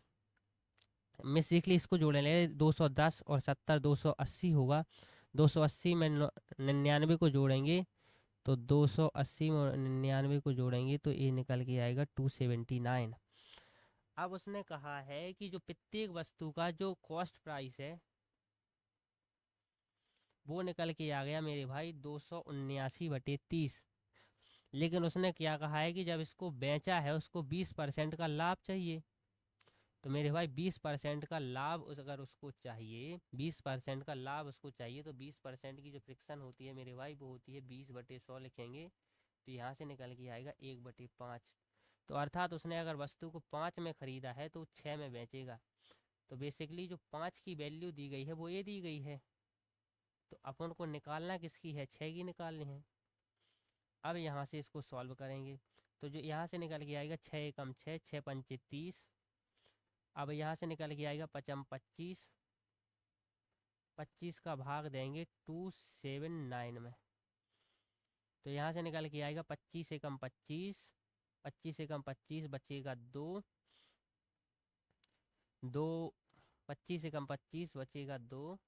बेसिकली इसको जोड़ेंगे 210 और 70 280 होगा। 280 में 99 को जोड़ेंगे तो 280 में 99 को जोड़ेंगे तो ये निकल के आएगा 279। अब उसने कहा है कि जो प्रत्येक वस्तु का जो कॉस्ट प्राइस है वो निकल के आ गया मेरे भाई 279/30। लेकिन उसने क्या कहा है कि जब इसको बेचा है उसको 20% का लाभ चाहिए। तो मेरे भाई 20% का लाभ अगर उसको चाहिए, 20% का लाभ उसको चाहिए, तो 20% की जो फ्रिक्शन होती है मेरे भाई वो होती है 20/100 लिखेंगे। तो यहाँ से निकल के आएगा 1/5। तो अर्थात उसने अगर वस्तु को 5 में खरीदा है तो 6 में बेचेगा। तो बेसिकली जो 5 की वैल्यू दी गई है वो ये दी गई है। तो अपन को निकालना किसकी है, 6 की निकालनी है। अब यहाँ से इसको सॉल्व करेंगे तो जो यहाँ से निकल के आएगा 6 एकम 6, 6 पंचे 30। अब यहाँ से निकल के आएगा 5 25, 25 का भाग देंगे 279 में। तो यहाँ से निकल के आएगा 25 एकम 25, 25 एकम 25 बचेगा 2, 2, 25 एकम 25 बचेगा 2।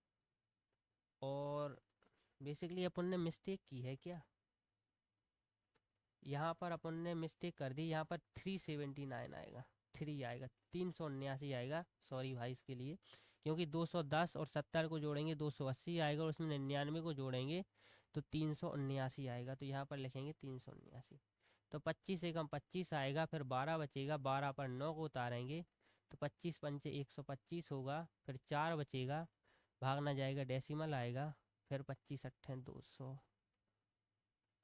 और बेसिकली अपन ने मिस्टेक की है क्या, यहाँ पर अपन ने मिस्टेक कर दी। यहाँ पर 379 आएगा, 3 आएगा, 379 आएगा। सॉरी भाई इसके लिए, क्योंकि 210 और 70 को जोड़ेंगे 280 आएगा, और उसमें 99 को जोड़ेंगे तो 379 आएगा। तो यहाँ पर लिखेंगे 379। तो 25 एकम 25 आएगा, फिर 12 बचेगा, 12 पर 9 को उतारेंगे तो 25 पंचे 125 होगा, फिर 4 बचेगा, भागना जाएगा डेसिमल आएगा, फिर 25 अट्ठे 200।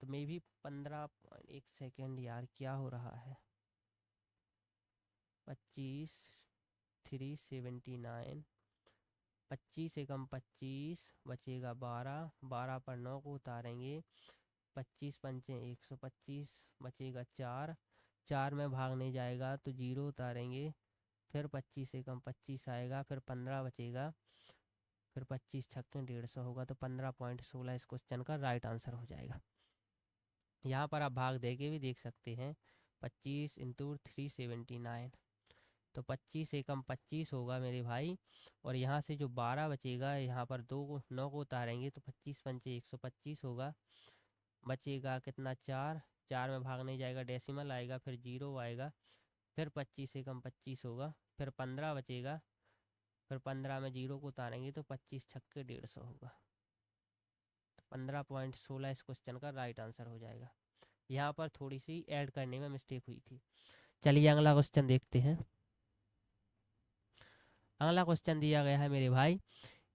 तो मे भी 15, एक सेकेंड यार क्या हो रहा है, 25 379, 25 एकम 25 बचेगा 12, 12 पर 9 को उतारेंगे, 25 पंचे 125 बचेगा 4, 4 में भाग नहीं जाएगा तो 0 उतारेंगे, फिर 25 एकम 25 आएगा, फिर 15 बचेगा, फिर 25 छक्के 150 होगा। तो 15.16 इस क्वेश्चन का राइट आंसर हो जाएगा। यहाँ पर आप भाग दे के भी देख सकते हैं, 25 इंटू 379, तो 25 एकम 25 होगा मेरे भाई। और यहाँ से जो 12 बचेगा, यहाँ पर 9 को उतारेंगे तो 25 पंचे 125 होगा, बचेगा कितना 4, 4 में भाग नहीं जाएगा डेसिमल आएगा, फिर 0 आएगा, फिर 25 एकम 25 होगा, फिर 15 बचेगा, फिर 15 में 0 को उतारेंगे तो 25 छक्के 150 होगा। 15.16 इस क्वेश्चन का राइट आंसर हो जाएगा। यहाँ पर थोड़ी सी ऐड करने में मिस्टेक हुई थी। चलिए अगला क्वेश्चन देखते हैं। अगला क्वेश्चन दिया गया है मेरे भाई,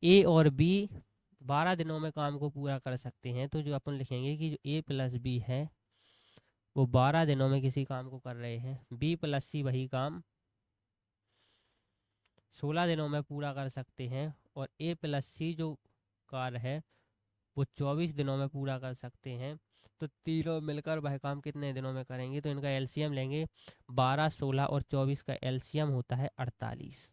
ए और बी 12 दिनों में काम को पूरा कर सकते हैं। तो जो अपन लिखेंगे कि जो ए प्लस बी है वो 12 दिनों में किसी काम को कर रहे हैं, बी प्लस सी वही काम 16 दिनों में पूरा कर सकते हैं, और ए प्लस सी जो कार्य है वो 24 दिनों में पूरा कर सकते हैं। तो तीनों मिलकर वह काम कितने दिनों में करेंगे? तो इनका एलसीएम लेंगे। 12, 16 और 24 का एलसीएम होता है 48।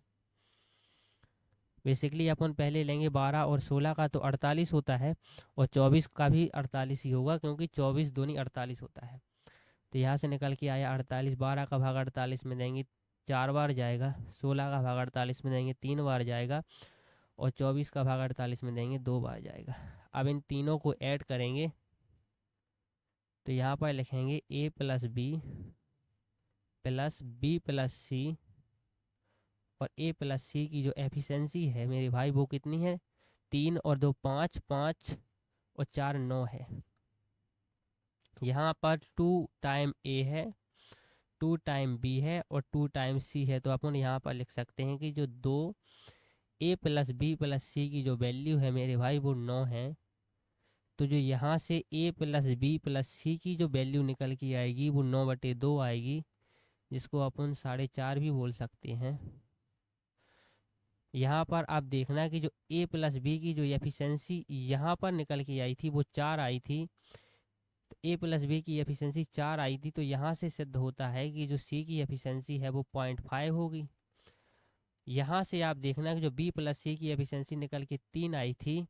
बेसिकली अपन पहले लेंगे 12 और 16 का, तो 48 होता है, और 24 का भी 48 ही होगा, क्योंकि 24 दूनी 48 होता है। तो यहाँ से निकल के आया 48। 12 का भाग 48 में देंगे 4 बार जाएगा, 16 का भाग 48 में देंगे 3 बार जाएगा, और 24 का भाग 48 में देंगे 2 बार जाएगा। अब इन तीनों को ऐड करेंगे तो यहाँ पर लिखेंगे ए प्लस बी प्लस सी, और ए प्लस सी की जो एफिशिएंसी है मेरे भाई वो कितनी है? 3 और 2 5, 5 और 4 9 है। यहाँ पर 2 टाइम ए है, 2 टाइम बी है और 2 टाइम सी है। तो अपन यहाँ पर लिख सकते हैं कि जो 2 ए प्लस बी प्लस सी की जो वैल्यू है मेरे भाई वो 9 है। तो जो यहाँ से ए प्लस बी प्लस सी की जो वैल्यू निकल के आएगी वो 9/2 आएगी, जिसको अपन 4.5 भी बोल सकते हैं। यहाँ पर आप देखना कि जो ए प्लस बी की जो एफिशिएंसी यहाँ पर निकल के आई थी वो 4 आई थी। तो ए प्लस बी की एफिशिएंसी 4 आई थी, तो यहाँ से सिद्ध होता है कि जो सी की एफिशिएंसी है वो 0.5 होगी। यहाँ से आप देखना कि जो बी प्लस सी की एफिशिएंसी निकल के 3 आई थी,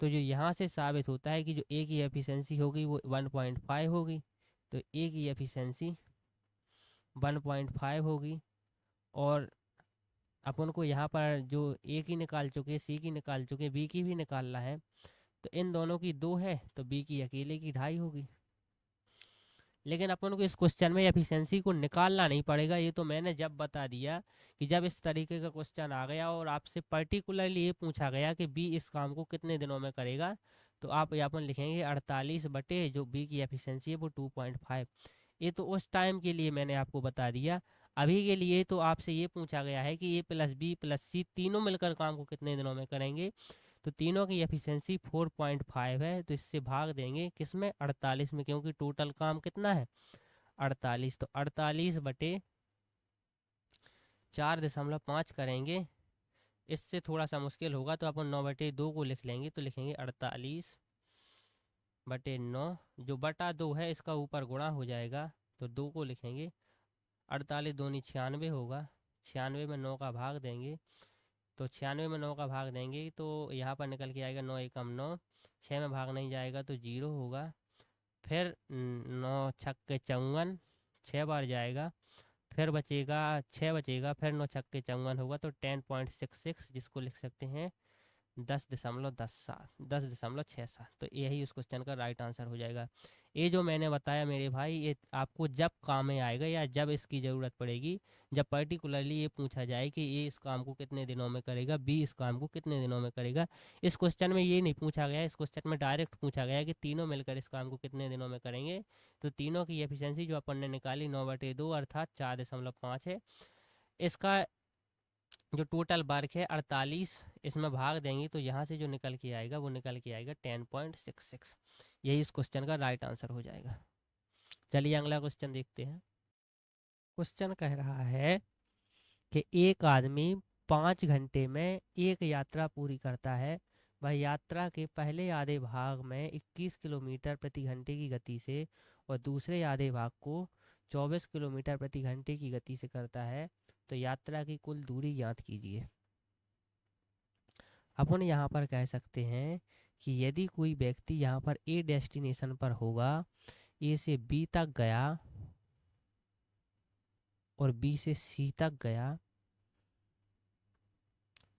तो जो यहाँ से साबित होता है कि जो ए की एफिशिएंसी होगी वो 1.5 होगी। तो ए की एफिशिएंसी 1.5 होगी, और अपन को यहाँ पर जो ए की निकाल चुके, सी की निकाल चुके, बी की भी निकालना है। तो इन दोनों की 2 है तो बी की अकेले की 2.5 होगी। लेकिन अपन को इस क्वेश्चन में एफिशिएंसी को निकालना नहीं पड़ेगा। ये तो मैंने जब बता दिया कि जब इस तरीके का क्वेश्चन आ गया और आपसे पर्टिकुलरली ये पूछा गया कि बी इस काम को कितने दिनों में करेगा, तो आप यहाँ पर लिखेंगे 48 बटे जो बी की एफिशिएंसी है वो 2.5। ये तो उस टाइम के लिए मैंने आपको बता दिया। अभी के लिए तो आपसे ये पूछा गया है कि ए प्लस बी प्लस सी तीनों मिलकर काम को कितने दिनों में करेंगे। तो तीनों की एफिशिएंसी 4.5 है, तो इससे भाग देंगे किसमें? 48 में, क्योंकि टोटल काम कितना है? 48। तो 48 बटे 4.5 करेंगे। इससे थोड़ा सा मुश्किल होगा तो अपन 9/2 को लिख लेंगे। तो लिखेंगे 48/9, जो बटा 2 है इसका ऊपर गुणा हो जाएगा, तो 2 को लिखेंगे। 48 दूनी 96 होगा, 96 में 9 का भाग देंगे। तो 96 में 9 का भाग देंगे तो यहाँ पर निकल के आएगा 9 एकम 9, 6 में भाग नहीं जाएगा तो 0 होगा। फिर 9 छक्के 54, 6 बार जाएगा, फिर बचेगा 6 बचेगा, फिर 9 छक्के 54 होगा, तो 10.66, जिसको लिख सकते हैं 10.67। तो यही उस क्वेश्चन का राइट आंसर हो जाएगा। ये जो मैंने बताया मेरे भाई, ये आपको जब काम में आएगा या जब इसकी ज़रूरत पड़ेगी, जब पर्टिकुलरली ये पूछा जाए कि ए इस काम को कितने दिनों में करेगा, बी इस काम को कितने दिनों में करेगा। इस क्वेश्चन में ये नहीं पूछा गया, इस क्वेश्चन में डायरेक्ट पूछा गया कि तीनों मिलकर इस काम को कितने दिनों में करेंगे। तो तीनों की एफिशिएंसी जो अपन ने निकाली 9/2 अर्थात 4.5 है। इसका जो टोटल वर्क है 48, इसमें भाग देंगे तो यहाँ से जो निकल के आएगा वो निकल के आएगा 10.66। यही इस क्वेश्चन का राइट आंसर हो जाएगा। चलिए अगला क्वेश्चन देखते हैं। क्वेश्चन कह रहा है कि एक आदमी 5 घंटे में एक यात्रा पूरी करता है। वह यात्रा के पहले आधे भाग में 21 किलोमीटर प्रति घंटे की गति से और दूसरे आधे भाग को 24 किलोमीटर प्रति घंटे की गति से करता है। तो यात्रा की कुल दूरी ज्ञात कीजिए। अपन यहाँ पर कह सकते हैं कि यदि कोई व्यक्ति यहाँ पर ए डेस्टिनेशन पर होगा, ए से बी तक गया और बी से सी तक गया,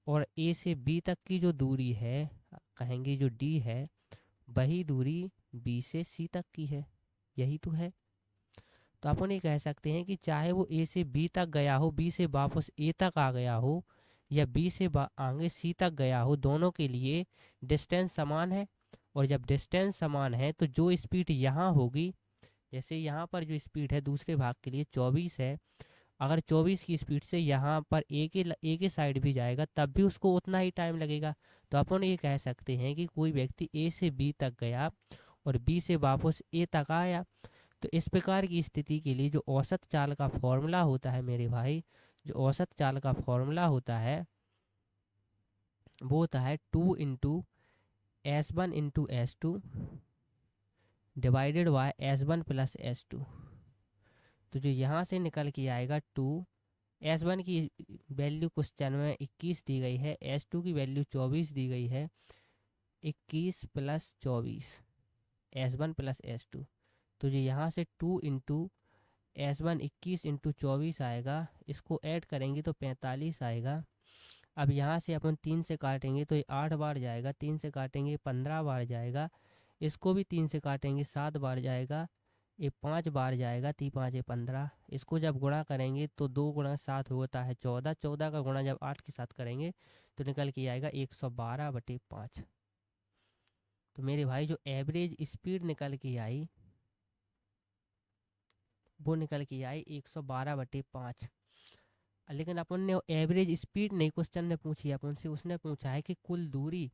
और ए से बी तक की जो दूरी है कहेंगे जो डी है, वही दूरी बी से सी तक की है। यही तो है। तो अपन ये कह सकते हैं कि चाहे वो ए से बी तक गया हो, बी से वापस ए तक आ गया हो, या बी से आगे सी तक गया हो, दोनों के लिए डिस्टेंस समान है। और जब डिस्टेंस समान है तो जो स्पीड यहाँ होगी, जैसे यहाँ पर जो स्पीड है दूसरे भाग के लिए 24 है, अगर 24 की स्पीड से यहाँ पर एक ही साइड भी जाएगा तब भी उसको उतना ही टाइम लगेगा। तो अपन ये कह सकते हैं कि कोई व्यक्ति ए से बी तक गया और बी से वापस ए तक आया। तो इस प्रकार की स्थिति के लिए जो औसत चाल का फॉर्मूला होता है मेरे भाई, जो औसत चाल का फॉर्मूला होता है वो होता है 2 × S1 × S2 divided by S1 + S2। तो जो यहाँ से निकल के आएगा 2, S1 की वैल्यू क्वेश्चन में 21 दी गई है, S2 की वैल्यू 24 दी गई है, 21 + 24 S1 + S2। तो जो यहाँ से 2 × S1 21 × 24 आएगा, इसको ऐड करेंगे तो 45 आएगा। अब यहाँ से अपन 3 से काटेंगे तो ये 8 बार जाएगा, 3 से काटेंगे 15 बार जाएगा, इसको भी 3 से काटेंगे 7 बार जाएगा, ये 5 बार जाएगा, 3 × 5 = 15। इसको जब गुणा करेंगे तो 2 × 7 होता है 14, 14 का गुणा जब 8 के साथ करेंगे तो निकल के आएगा 112/5। तो मेरे भाई जो एवरेज स्पीड निकल के आई वो निकल के आई 112/5। लेकिन अपन ने एवरेज स्पीड नहीं क्वेश्चन ने पूछी अपन से, उसने पूछा है कि कुल दूरी।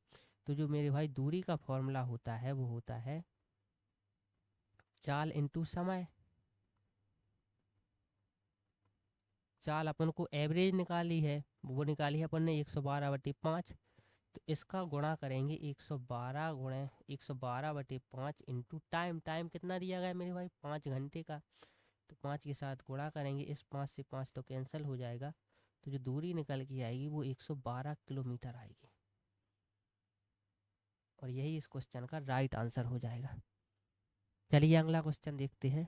तो जो मेरे भाई दूरी का फॉर्मूला होता है वो होता है चाल इंटू समय। चाल अपन को एवरेज निकाली है, वो निकाली है अपन ने 112/5। तो इसका गुणा करेंगे 112 इंटू टाइम। टाइम कितना दिया गया है मेरे भाई, 5 घंटे का। तो 5 के साथ गुणा करेंगे, इस 5 से 5 तो कैंसिल हो जाएगा। तो जो दूरी निकल के आएगी वो 112 किलोमीटर आएगी। और यही इस क्वेश्चन का राइट आंसर हो जाएगा। चलिए अगला क्वेश्चन देखते हैं।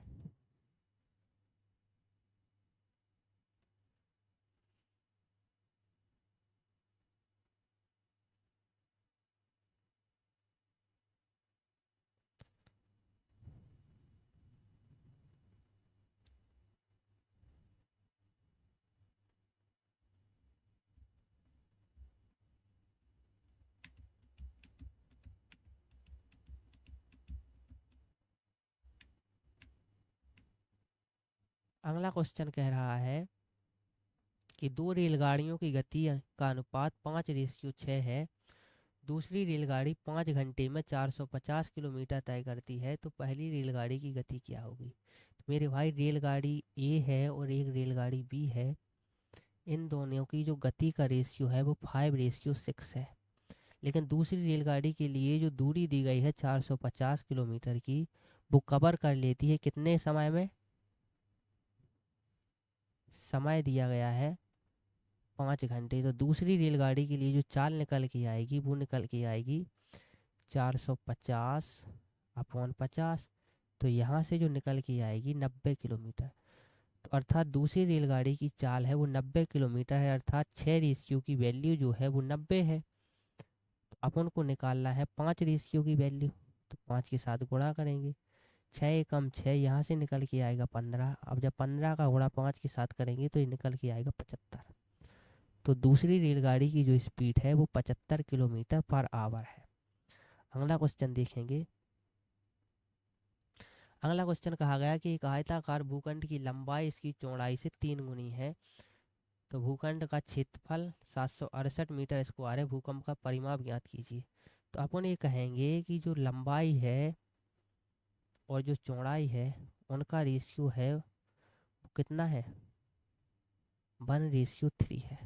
अगला क्वेश्चन कह रहा है कि 2 रेलगाड़ियों की गति का अनुपात 5:6 है। दूसरी रेलगाड़ी 5 घंटे में 450 किलोमीटर तय करती है, तो पहली रेलगाड़ी की गति क्या होगी। तो मेरे भाई रेलगाड़ी ए है और एक रेलगाड़ी बी है, इन दोनों की जो गति का रेशियो है वो 5:6 है। लेकिन दूसरी रेलगाड़ी के लिए जो दूरी दी गई है 450 किलोमीटर की, वो कवर कर लेती है कितने समय में। समय दिया गया है 5 घंटे। तो दूसरी रेलगाड़ी के लिए जो चाल निकल के आएगी वो निकल के आएगी 450/50। तो यहाँ से जो निकल के आएगी 90 किलोमीटर। तो अर्थात दूसरी रेलगाड़ी की चाल है वो 90 किलोमीटर है, अर्थात 6 रेशियो की वैल्यू जो है वो 90 है। तो अपन को निकालना है 5 रेशियो की वैल्यू। तो 5 के साथ गुणा करेंगे, 6 कम 6 यहाँ से निकल के आएगा 15। अब जब 15 का गुणा 5 के साथ करेंगे तो ये निकल के आएगा 75। तो दूसरी रेलगाड़ी की जो स्पीड है वो 75 किलोमीटर/आवर है। अगला क्वेश्चन देखेंगे। अगला क्वेश्चन कहा गया कि एक आयताकार भूखंड की लंबाई इसकी चौड़ाई से 3 गुनी है। तो भूखंड का क्षेत्रफल 768 मीटर स्क्वायर है। भूकंप का परिमाप ज्ञात कीजिए। तो अपन ये कहेंगे कि जो लंबाई है और जो चौड़ाई है उनका रेशियो है वो कितना है, 1:3 है।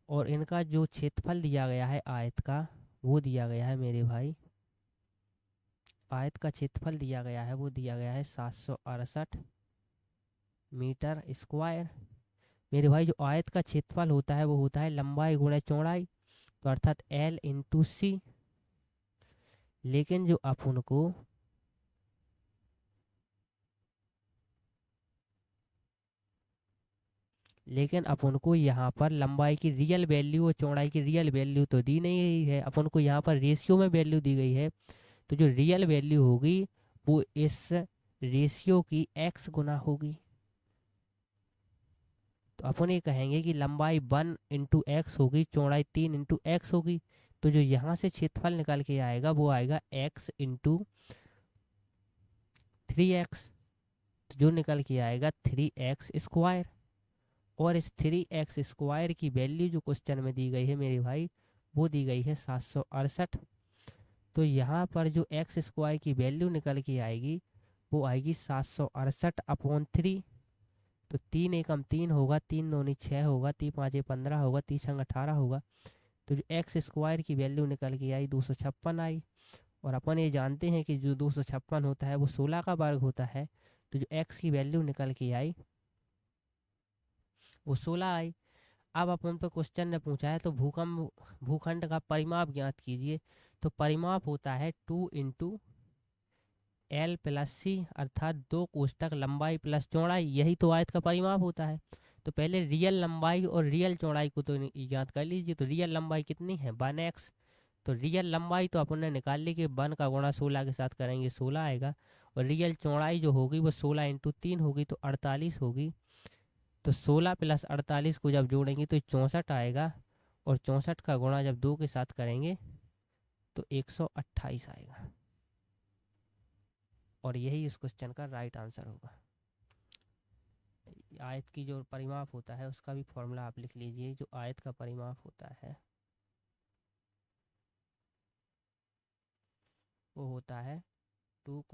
और इनका जो क्षेत्रफल दिया गया है आयत का, वो दिया गया है मेरे भाई, आयत का क्षेत्रफल दिया गया है वो दिया गया है 768 मीटर स्क्वायर। मेरे भाई जो आयत का क्षेत्रफल होता है वो होता है लंबाई गुणा चौड़ाई, तो अर्थात L × C। लेकिन जो अपन को यहाँ पर लंबाई की रियल वैल्यू और चौड़ाई की रियल वैल्यू तो दी नहीं गई है, अपन को यहाँ पर रेशियो में वैल्यू दी गई है। तो जो रियल वैल्यू होगी वो इस रेशियो की x गुना होगी। तो अपन ये कहेंगे कि लंबाई 1 × x होगी, चौड़ाई 3 × x होगी। तो जो यहाँ से क्षेत्रफल निकल के आएगा वो आएगा x × 3x। तो जो निकल के आएगा 3x²। और इस 3x² की वैल्यू जो क्वेश्चन में दी गई है मेरे भाई, वो दी गई है 768। तो यहाँ पर जो x² की वैल्यू निकल के आएगी वो आएगी 768/3। तो 3 एकम 3 होगा, 3 दूनी 6 होगा, 3 पाँचे 15 होगा, 30 अंग 18 होगा। तो जो x² की वैल्यू निकल के आई 256 आई। और अपन ये जानते हैं कि जो 256 होता है वो 16 का वर्ग होता है। तो जो x की वैल्यू निकल के आई वो 16 आई। अब अपन पे क्वेश्चन ने पूछा है तो भूखंड का परिमाप ज्ञात कीजिए। तो परिमाप होता है 2 × L + C, अर्थात 2 लंबाई प्लस चौड़ाई। यही तो आयत का परिमाप होता है। तो पहले रियल लंबाई और रियल चौड़ाई को तो ज्ञात कर लीजिए। तो रियल लंबाई कितनी है 1x। तो रियल लंबाई तो अपन ने निकाल ली कि 1 का गुणा 16 के साथ करेंगे 16 आएगा। और रियल चौड़ाई जो होगी वो 16 × 3 होगी तो 48 होगी। तो 16 + 48 को जब जोड़ेंगे तो 64 आएगा। और 64 का गुणा जब 2 के साथ करेंगे तो 128 आएगा। और यही इस क्वेश्चन का राइट आंसर होगा। आयत की जो परिमाप होता है उसका भी फॉर्मूला आप लिख लीजिए। जो आयत का परिमाप होता है वो होता है 2 *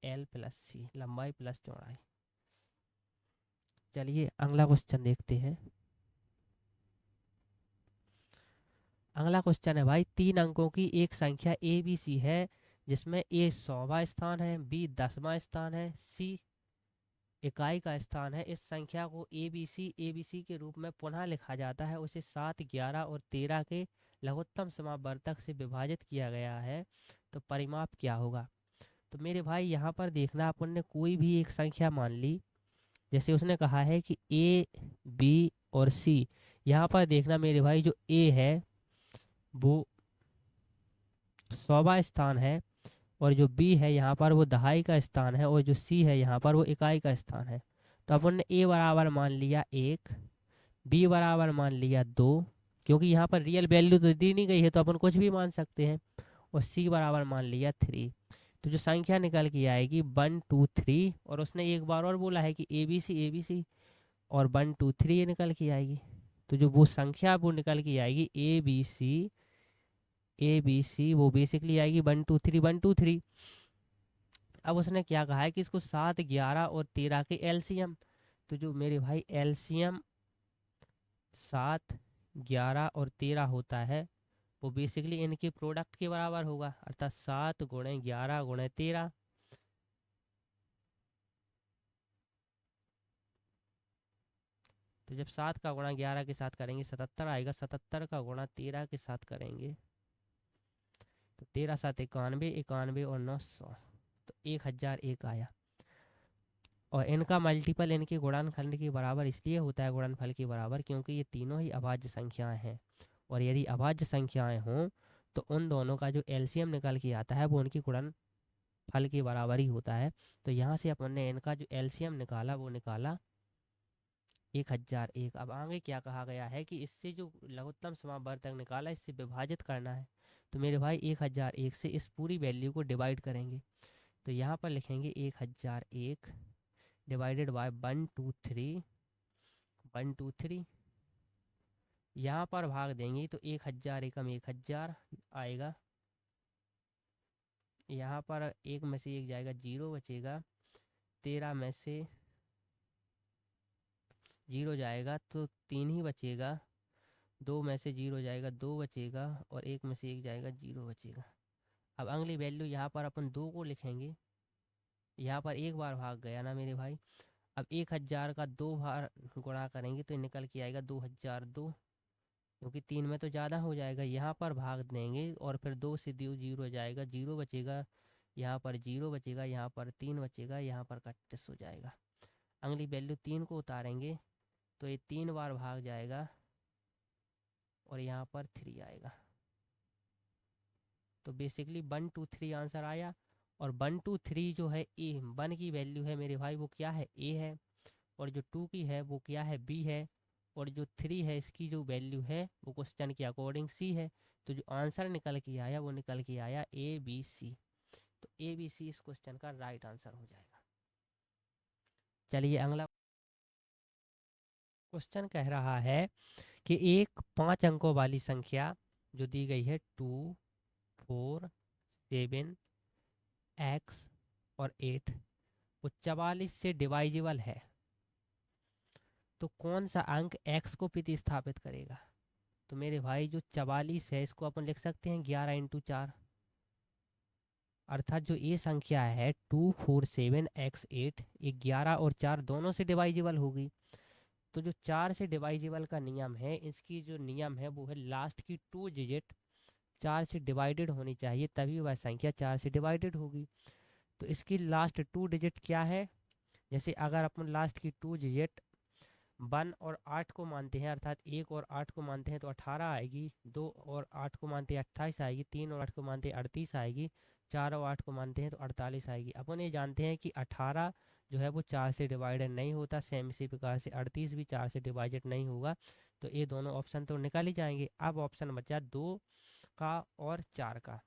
L + C, लंबाई प्लस चौड़ाई। चलिए अगला क्वेश्चन देखते हैं। अगला क्वेश्चन है भाई, 3 अंकों की एक संख्या ABC है जिसमें A 100वां स्थान है, B 10वां स्थान है, C इकाई का स्थान है। इस संख्या को ABC के रूप में पुनः लिखा जाता है। उसे 7, 11 और 13 के लघुत्तम समावर्तक से विभाजित किया गया है। तो परिमाप क्या होगा? तो मेरे भाई यहाँ पर देखना, अपन ने कोई भी एक संख्या मान ली। जैसे उसने कहा है कि A, B और C। यहाँ पर देखना मेरे भाई, जो A है वो 100वां स्थान है, और जो B है यहाँ पर वो दहाई का स्थान है, और जो C है यहाँ पर वो इकाई का स्थान है। तो अपन ने A बराबर मान लिया 1, B बराबर मान लिया 2, क्योंकि यहाँ पर रियल वैल्यू तो दी नहीं गई है तो अपन कुछ भी मान सकते हैं। और C बराबर मान लिया 3। तो जो संख्या निकल के आएगी 1, 2, 3। और उसने एक बार और बोला है कि ABC और 1, 2, 3 ये निकल के आएगी। तो जो वो संख्या वो निकल के आएगी ABC वो बेसिकली आएगी 1, 2, 3 1, 2, 3। अब उसने क्या कहा है कि इसको 7, 11 और 13 के एलसीएम। तो जो मेरे भाई एलसीएम 7, 11 और 13 होता है वो बेसिकली इनके प्रोडक्ट के बराबर होगा, अर्थात 7 × 11 × 13। तो जब 7 का गुणा 11 के साथ करेंगे 77 आएगा। 77 का गुणा 13 के साथ करेंगे तो 13 7 91, 91 और 9 100। तो 1001 आया। और इनका मल्टीपल इनके गुणनखंड के बराबर इसलिए होता है, गुणनफल के बराबर, क्योंकि ये तीनों ही अभाज्य संख्याएं हैं। और यदि अभाज्य संख्याएं हों तो उन दोनों का जो एलसीएम निकल के आता है वो उनकी गुणनफल के बराबर ही होता है। तो यहाँ से अपन ने इनका जो एलसीएम निकाला वो निकाला 1001। अब आगे क्या कहा गया है कि इससे जो लघुत्तम समावर्तक निकाला इससे विभाजित करना है। तो मेरे भाई 1001 से इस पूरी वैल्यू को डिवाइड करेंगे। तो यहाँ पर लिखेंगे 1001 डिवाइडेड बाय 1, 2, 3, 1, 2, 3। यहाँ पर भाग देंगे तो 1000 एकम 1000 आएगा। यहाँ पर एक में से एक जाएगा, 0 बचेगा। 13 में से 0 जाएगा तो 3 ही बचेगा। 2 में से 0 जाएगा, 2 बचेगा। और 1 में से 1 जाएगा, 0 बचेगा। अब अगली वैल्यू यहाँ पर अपन 2 को लिखेंगे। यहाँ पर एक बार भाग गया ना मेरे भाई। अब 1000 का 2 बार गुणा करेंगे तो निकल के आएगा 2002, क्योंकि 3 में तो ज़्यादा हो जाएगा। यहाँ पर भाग देंगे और फिर 2 से 2 0 जाएगा, 0 बचेगा। यहाँ पर 0 बचेगा, यहाँ पर 3 बचेगा, यहाँ पर 31 हो जाएगा। अगली वैल्यू 3 को उतारेंगे तो ये 3 बार भाग जाएगा और यहाँ पर 3 आएगा। तो बेसिकली 1, 2, 3 आंसर आया। और 1, 2, 3 जो है ए 1 की वैल्यू है मेरे भाई वो क्या है, ए है। और जो 2 की है वो क्या है, बी है, और जो 3 है इसकी जो वैल्यू है वो क्वेश्चन के अकॉर्डिंग सी है। तो जो आंसर निकल के आया वो निकल के आया ए बी सी। तो ए बी सी इस क्वेश्चन का राइट आंसर हो जाएगा। चलिए अगला क्वेश्चन कह रहा है कि एक 5 अंकों वाली संख्या जो दी गई है 2 4 7 एक्स और 8 वो 44 से डिवाइजिबल है, तो कौन सा अंक एक्स को प्रतिस्थापित करेगा। तो मेरे भाई जो 44 है इसको अपन लिख सकते हैं 11 × 4, अर्थात जो ये संख्या है 247x8 ये 11 और 4 दोनों से डिवाइजिबल होगी। तो जो 4 से डिवाइजिबल का नियम है, इसकी जो नियम है वो है लास्ट की 2 डिजिट 4 से डिवाइडेड होनी चाहिए, तभी वह संख्या 4 से डिवाइडेड होगी। तो इसकी लास्ट 2 डिजिट क्या है, जैसे अगर अपन लास्ट की 2 डिजिट 1 और 8 को मानते हैं, अर्थात 1 और 8 को मानते हैं तो 18 आएगी, 2 और 8 को मानते हैं 28 आएगी, 3 और 8 को मानते हैं 38 आएगी, 4 और 8 को मानते हैं तो 48 आएगी। अपन ये जानते हैं कि 18 जो है वो 4 से डिवाइडेड नहीं होता, सेम इसी प्रकार से 38 भी 4 से डिवाइडेड नहीं होगा। तो ये दोनों ऑप्शन तो निकाल ही जाएंगे। अब ऑप्शन बचा 2 का और 4 का,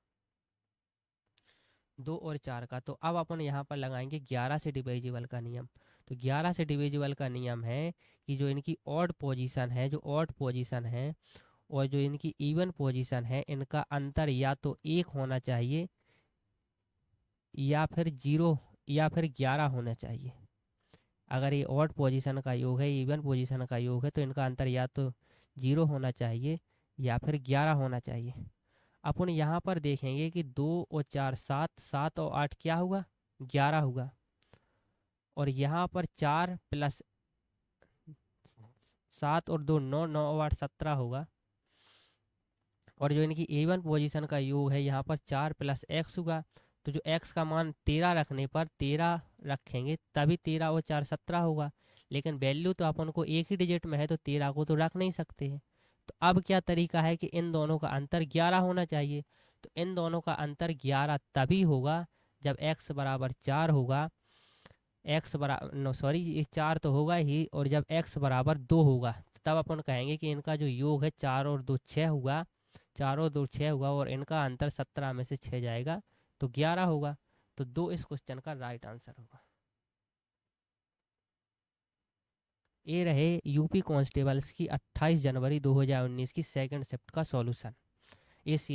2 और 4 का। तो अब अपन यहाँ पर लगाएंगे 11 से डिविजिबल का नियम। तो 11 से डिविजिबल का नियम है कि जो इनकी ऑड पोजीशन है, जो ऑड पोजीशन है और जो इनकी इवन पोजीशन है, इनका अंतर या तो 1 होना चाहिए या फिर 0 या फिर 11 होना चाहिए। अगर ये ऑड पोजीशन का योग है, इवन पोजीशन का योग है, तो इनका अंतर या तो 0 होना चाहिए या फिर 11 होना चाहिए। अपन यहाँ पर देखेंगे कि 2 और 4 7, 7 और 8 क्या होगा, 11 होगा। और यहाँ पर 4 प्लस 7 और 2 9, 9 और 8 17 होगा। और जो इनकी एवन पोजीशन का योग है यहाँ पर 4 प्लस एक्स होगा। तो जो एक्स का मान 13 रखने पर 13 रखेंगे तभी 13 और 4 17 होगा। लेकिन वैल्यू तो अपन को एक ही डिजिट में है तो 13 को तो रख नहीं सकते हैं। तो अब क्या तरीका है कि इन दोनों का अंतर 11 होना चाहिए। तो इन दोनों का अंतर 11 तभी होगा जब x बराबर 4 होगा, एक्स बराबर नो सॉरी ये 4 तो होगा ही, और जब x बराबर 2 होगा तब अपन कहेंगे कि इनका जो योग है 4 और 2 6 होगा, 4 और 2 6 होगा और इनका अंतर 17 में से 6 जाएगा तो 11 होगा। तो 2 इस क्वेश्चन का राइट आंसर होगा। ये रहे यूपी कांस्टेबल्स की 28 जनवरी 2019 की सेकंड शिफ्ट का सॉल्यूशन। इस